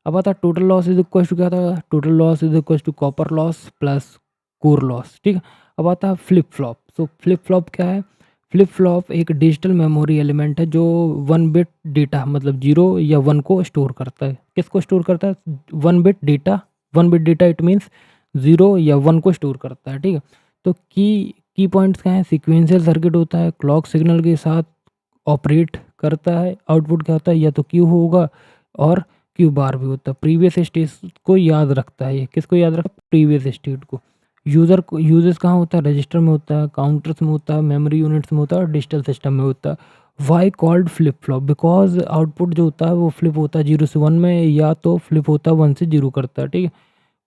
अब आता है total loss is equal to, क्या था, total loss is equal to copper loss plus core loss, ठीक है। अब आता है फ्लिप फ्लॉप। तो फ्लिप फ्लॉप क्या है, फ्लिप फ्लॉप एक डिजिटल मेमोरी एलिमेंट है जो 1 बिट डेटा मतलब 0 या 1 को स्टोर करता है। किसको स्टोर करता है, 1 bit data. 1 bit data it means 0 या 1 को स्टोर करता है, ठीक है। तो की पॉइंट्स क्या है, सिक्वेंशियल सर्किट होता है, क्लॉक सिग्नल के साथ ऑपरेट करता है। आउटपुट क्या होता है, या तो क्यू होगा और क्यू बार भी होता है। प्रीवियस स्टेट को याद रखता है, ये किसको याद रखता है, प्रीवियस स्टेट को। यूजेस कहाँ होता है, रजिस्टर में होता है, काउंटर्स में होता है, मेमोरी यूनिट्स में होता है और डिजिटल सिस्टम में होता है। Why called flip flop, because output जो होता है वो फ्लिप होता है 0 से 1 में, या तो फ्लिप होता है 1 से 0 करता है, ठीक है।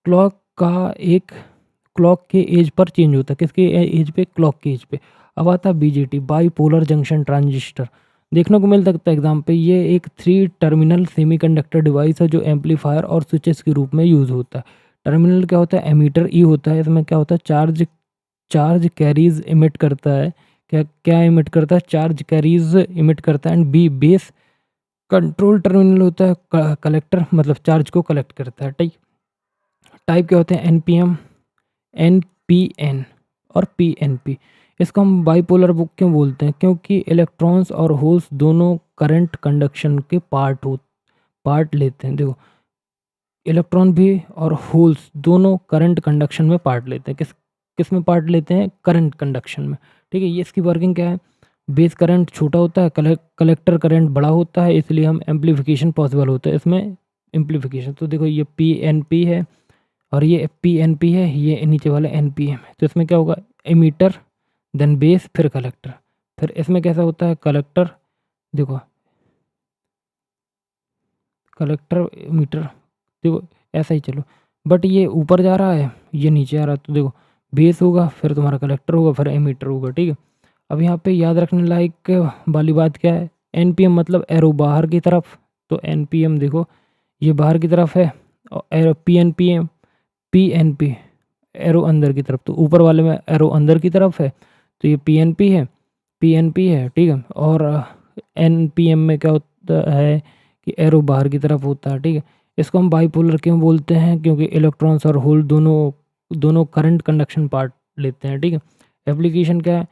क्लॉक का एक क्लॉक के एज पर चेंज होता है, किसके एज पे, क्लॉक के एज पे। अब आता है बीजेटी, बाईपोलर जंक्शन ट्रांजिस्टर। देखने को मिल सकता है एग्जाम पे। ये एक 3 टर्मिनल सेमीकंडक्टर डिवाइस है जो एम्पलीफायर और स्विचेस के रूप में यूज होता है। टर्मिनल क्या होता है, एमीटर ई होता है। इसमें क्या होता है, चार्ज कैरीज इमिट करता है। क्या क्या इमिट करता है, चार्ज कैरीज इमिट करता है। And B base control terminal होता है, कलेक्टर मतलब चार्ज को कलेक्ट करता है, ठीक। टाइप क्या होते हैं, एनपीएम, एनपीएन और पीएनपी। इसको हम बाइपोलर बुक क्यों बोलते हैं, क्योंकि इलेक्ट्रॉन्स और होल्स दोनों करंट कंडक्शन के पार्ट लेते हैं। देखो इलेक्ट्रॉन भी और होल्स दोनों करंट कंडक्शन में पार्ट लेते हैं। किस में पार्ट लेते हैं, करंट कंडक्शन में, ठीक है। ये इसकी वर्किंग क्या है, बेस करंट छोटा होता है, कलेक्टर करंट बड़ा होता है, इसलिए हम एम्पलीफिकेशन पॉसिबल होता है इसमें, एम्पलीफिकेशन। तो देखो ये पी एन पी है और ये PNP है, ये नीचे वाला NPM है। तो इसमें क्या होगा, एमीटर देन बेस फिर कलेक्टर। फिर इसमें कैसा होता है, कलेक्टर देखो, कलेक्टर मीटर देखो ऐसा ही चलो, बट ये ऊपर जा रहा है, ये नीचे आ रहा है। तो देखो बेस होगा, फिर तुम्हारा कलेक्टर होगा, फिर एमीटर होगा, ठीक है। अब यहाँ पे याद रखने लायक वाली बात क्या है, NPM मतलब एरो बाहर की तरफ। तो NPM देखो ये बाहर की तरफ है, और एरो PNP एरो अंदर की तरफ। तो ऊपर वाले में एरो अंदर की तरफ है, तो ये PNP है, ठीक है। और NPM में क्या होता है कि एरो बाहर की तरफ होता है, ठीक है। इसको हम बाइपोलर क्यों बोलते हैं, क्योंकि इलेक्ट्रॉन्स और होल दोनों करंट कंडक्शन पार्ट लेते हैं, ठीक है। एप्लीकेशन क्या है,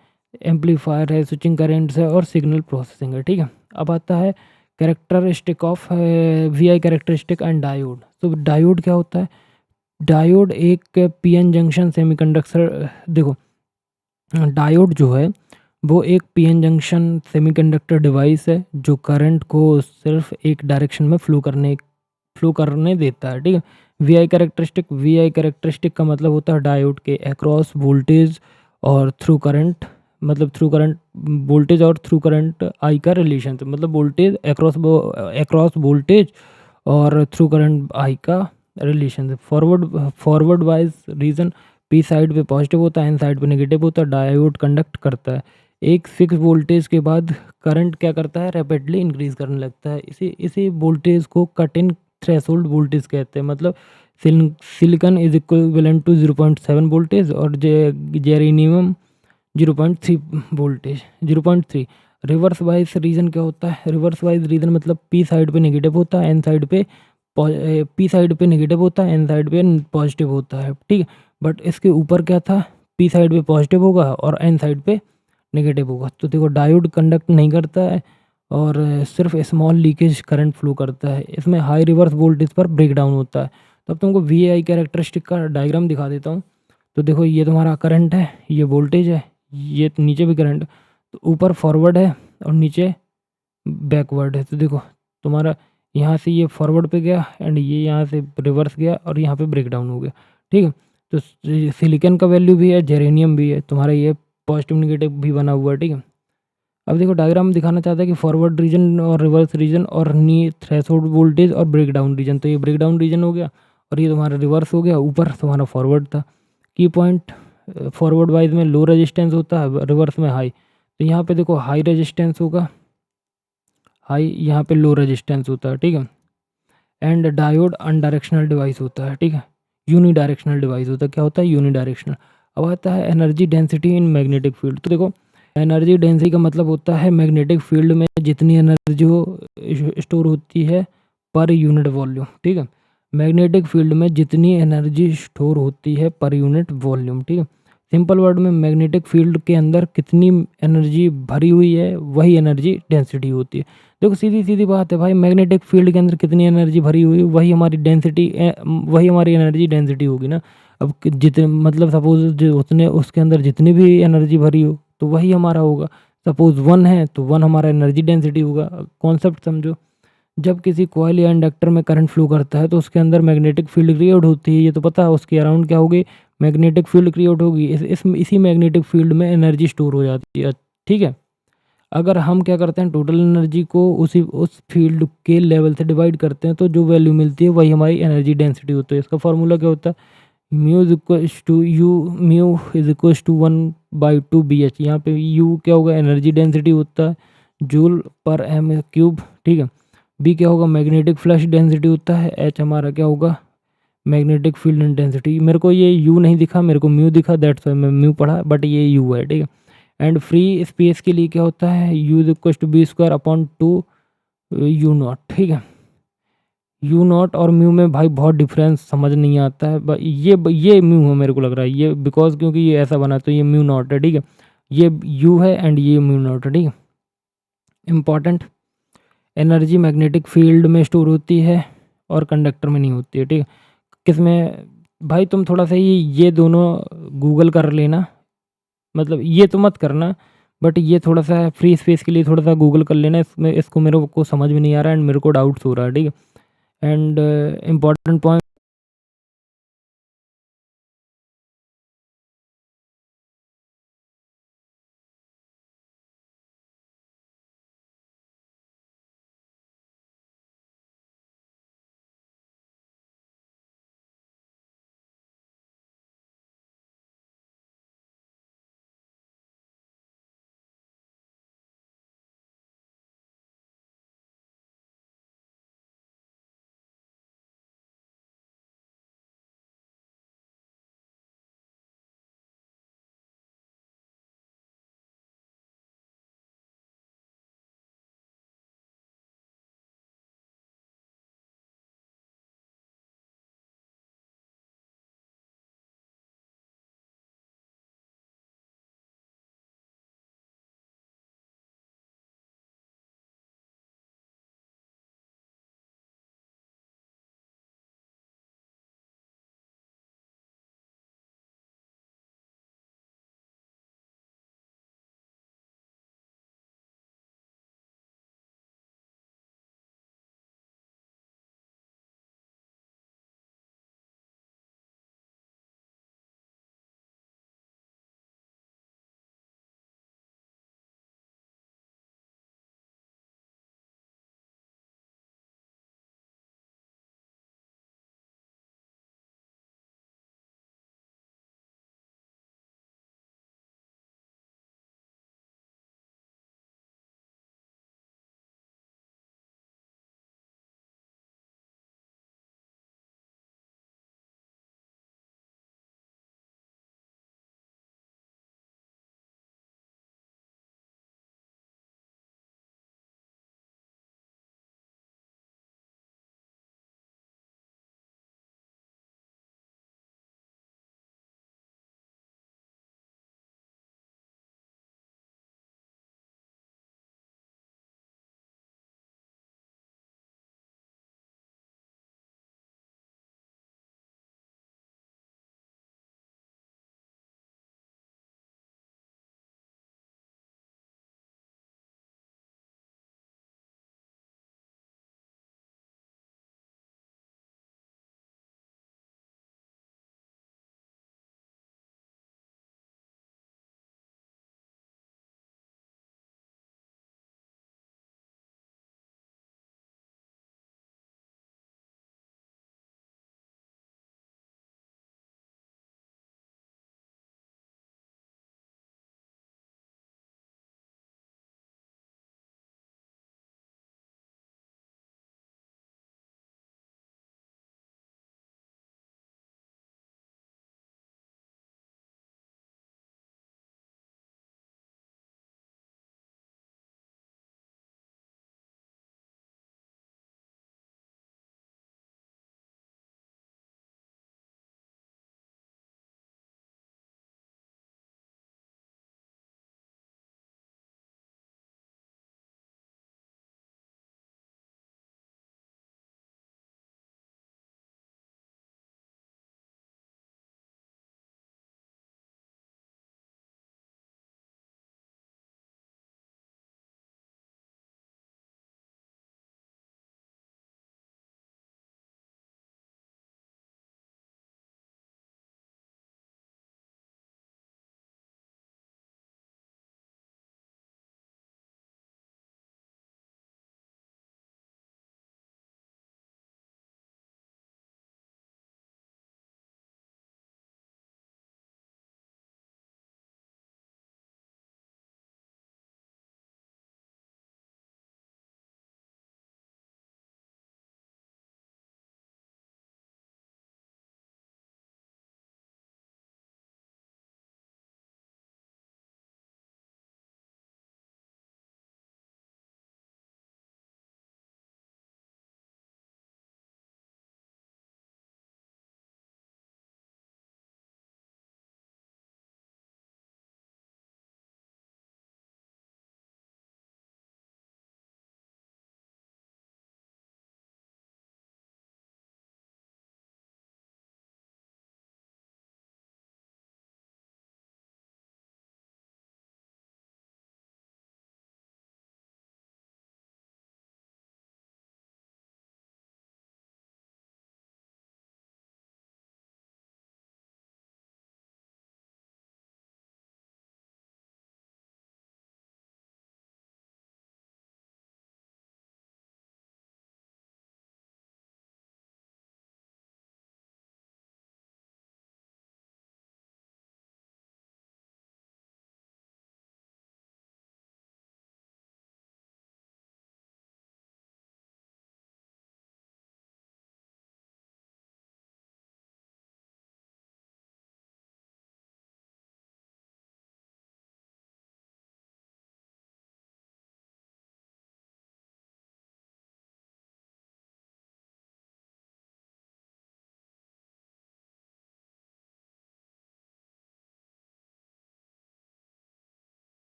एम्पलीफायर है, स्विचिंग करेंट्स है और सिग्नल प्रोसेसिंग है, ठीक है। अब आता है characteristic of VI characteristic and diode. तो डायोड क्या होता है, डायोड एक PN जंक्शन सेमीकंडक्टर, देखो डायोड जो है वो एक PN जंक्शन सेमीकंडक्टर डिवाइस है जो करंट को सिर्फ एक डायरेक्शन में फ्लो करने देता है, ठीक है। VI कैरेक्टरिस्टिक का मतलब होता है डायोड के अक्रॉस वोल्टेज और थ्रू करंट, मतलब थ्रू करंट वोल्टेज और थ्रू करंट आई का रिलेशन, मतलब वोल्टेज अक्रॉस वोल्टेज और थ्रू करंट आई का relation. Forward wise region, P side पे पॉजिटिव होता है, N साइड पे नेगेटिव होता है। डायोड कंडक्ट करता है एक फिक्स वोल्टेज के बाद करंट क्या करता है, रैपिडली इंक्रीज करने लगता है। इसी वोल्टेज को कट इन थ्रेशोल्ड वोल्टेज कहते हैं। मतलब silicon is equivalent to 0.7 voltage और germanium 0.3 voltage 0.3। Reverse bias region क्या होता है, रिवर्स वाइज रीजन मतलब P साइड पे नेगेटिव होता है, N साइड पे P साइड पे नेगेटिव होता है, N साइड पे पॉजिटिव होता है, ठीक है। बट इसके ऊपर क्या था, P साइड पे पॉजिटिव होगा और N साइड पे नेगेटिव होगा। तो देखो डायोड कंडक्ट नहीं करता है और सिर्फ स्मॉल लीकेज करंट फ्लो करता है। इसमें हाई रिवर्स वोल्टेज पर ब्रेक डाउन होता है। तो अब तुमको VI कैरेक्टरिस्टिक का डायग्राम दिखा देता हूँ। तो देखो ये तुम्हारा करंट है, ये वोल्टेज है, ये नीचे भी करंट, तो ऊपर फॉरवर्ड है और नीचे बैकवर्ड है। तो देखो तुम्हारा यहाँ से ये फॉरवर्ड पे गया एंड ये यहाँ से रिवर्स गया और यहाँ पे ब्रेक डाउन हो गया, ठीक है। तो सिलिकॉन का वैल्यू भी है, जेरेनियम भी है, तुम्हारा ये पॉजिटिव नेगेटिव भी बना हुआ है, ठीक है। अब देखो डायग्राम दिखाना चाहता है कि फॉरवर्ड रीजन और रिवर्स रीजन और नी थ्रेशोल्ड वोल्टेज और ब्रेक डाउन रीजन। तो ये ब्रेक डाउन रीजन हो गया और ये तुम्हारा रिवर्स हो गया, ऊपर तुम्हारा फॉरवर्ड था। की पॉइंट, फॉरवर्ड वाइज में लो रेजिस्टेंस होता है, रिवर्स में हाई। तो यहाँ पे देखो हाई रेजिस्टेंस होगा, हाई, यहाँ पे लो रेजिस्टेंस होता है, ठीक है। एंड डायोड अनडायरेक्शनल डिवाइस होता है, ठीक है। यूनिडायरेक्शनल डिवाइस होता है, क्या होता है, यूनिडायरेक्शनल। अब आता है energy density in magnetic field. तो देखो एनर्जी डेंसिटी का मतलब होता है मैग्नेटिक फील्ड में जितनी एनर्जी स्टोर होती है पर यूनिट वॉल्यूम, ठीक है। मैग्नेटिक फील्ड में जितनी एनर्जी स्टोर होती है पर यूनिट वॉल्यूम, ठीक है। सिंपल वर्ड में मैग्नेटिक फील्ड के अंदर कितनी एनर्जी भरी हुई है वही एनर्जी डेंसिटी होती है। देखो सीधी सीधी बात है भाई, मैग्नेटिक फील्ड के अंदर कितनी एनर्जी भरी हुई वही हमारी डेंसिटी, वही हमारी एनर्जी डेंसिटी होगी ना। अब जितने मतलब सपोज जो उसने उसके अंदर जितनी भी एनर्जी भरी हो तो वही हमारा होगा। सपोज 1 है तो 1 हमारा एनर्जी डेंसिटी होगा। कॉन्सेप्ट समझो, जब किसी कॉइल या इंडक्टर में करंट फ्लो करता है तो उसके अंदर मैग्नेटिक फील्ड क्रिएट होती है, ये तो पता है। उसके अराउंड क्या होगी, मैग्नेटिक फील्ड क्रिएट होगी। इसी मैग्नेटिक फील्ड में एनर्जी स्टोर हो जाती है, ठीक है। अगर हम क्या करते हैं, टोटल एनर्जी को उस फील्ड के लेवल से डिवाइड करते हैं तो जो वैल्यू मिलती है वही हमारी एनर्जी डेंसिटी होती है। इसका फॉर्मूला क्या होता है, mu is equals to 1/2 BH। यहाँ पे यू क्या होगा, एनर्जी डेंसिटी होता है, जूल पर एम क्यूब, ठीक है। बी क्या होगा, मैग्नेटिक फ्लक्स डेंसिटी होता है। एच हमारा क्या होगा, मैग्नेटिक फील्ड इंटेंसिटी। मेरे को ये यू नहीं दिखा, मेरे को म्यू दिखा, दैट्स वाई मैं म्यू पढ़ा, बट ये यू है, ठीक है। एंड फ्री स्पेस के लिए क्या होता है, U is equal to B² U not, ठीक है। यू नॉट और म्यू में भाई बहुत डिफरेंस समझ नहीं आता है। ये म्यू है मेरे को लग रहा है, ये बिकॉज क्योंकि ये ऐसा बना तो ये म्यू नॉट है, ठीक है। ये यू है एंड ये म्यू नॉट है, ठीक है। इम्पॉर्टेंट, एनर्जी मैग्नेटिक फील्ड में स्टोर होती है और कंडक्टर में नहीं होती है, ठीक है। किसमें भाई, तुम थोड़ा सा ये दोनों गूगल कर लेना, मतलब ये तो मत करना, बट ये थोड़ा सा फ्री स्पेस के लिए थोड़ा सा गूगल कर लेना। इसमें इसको मेरे को समझ में नहीं आ रहा है एंड मेरे को डाउट्स हो रहा है, ठीक है। And important point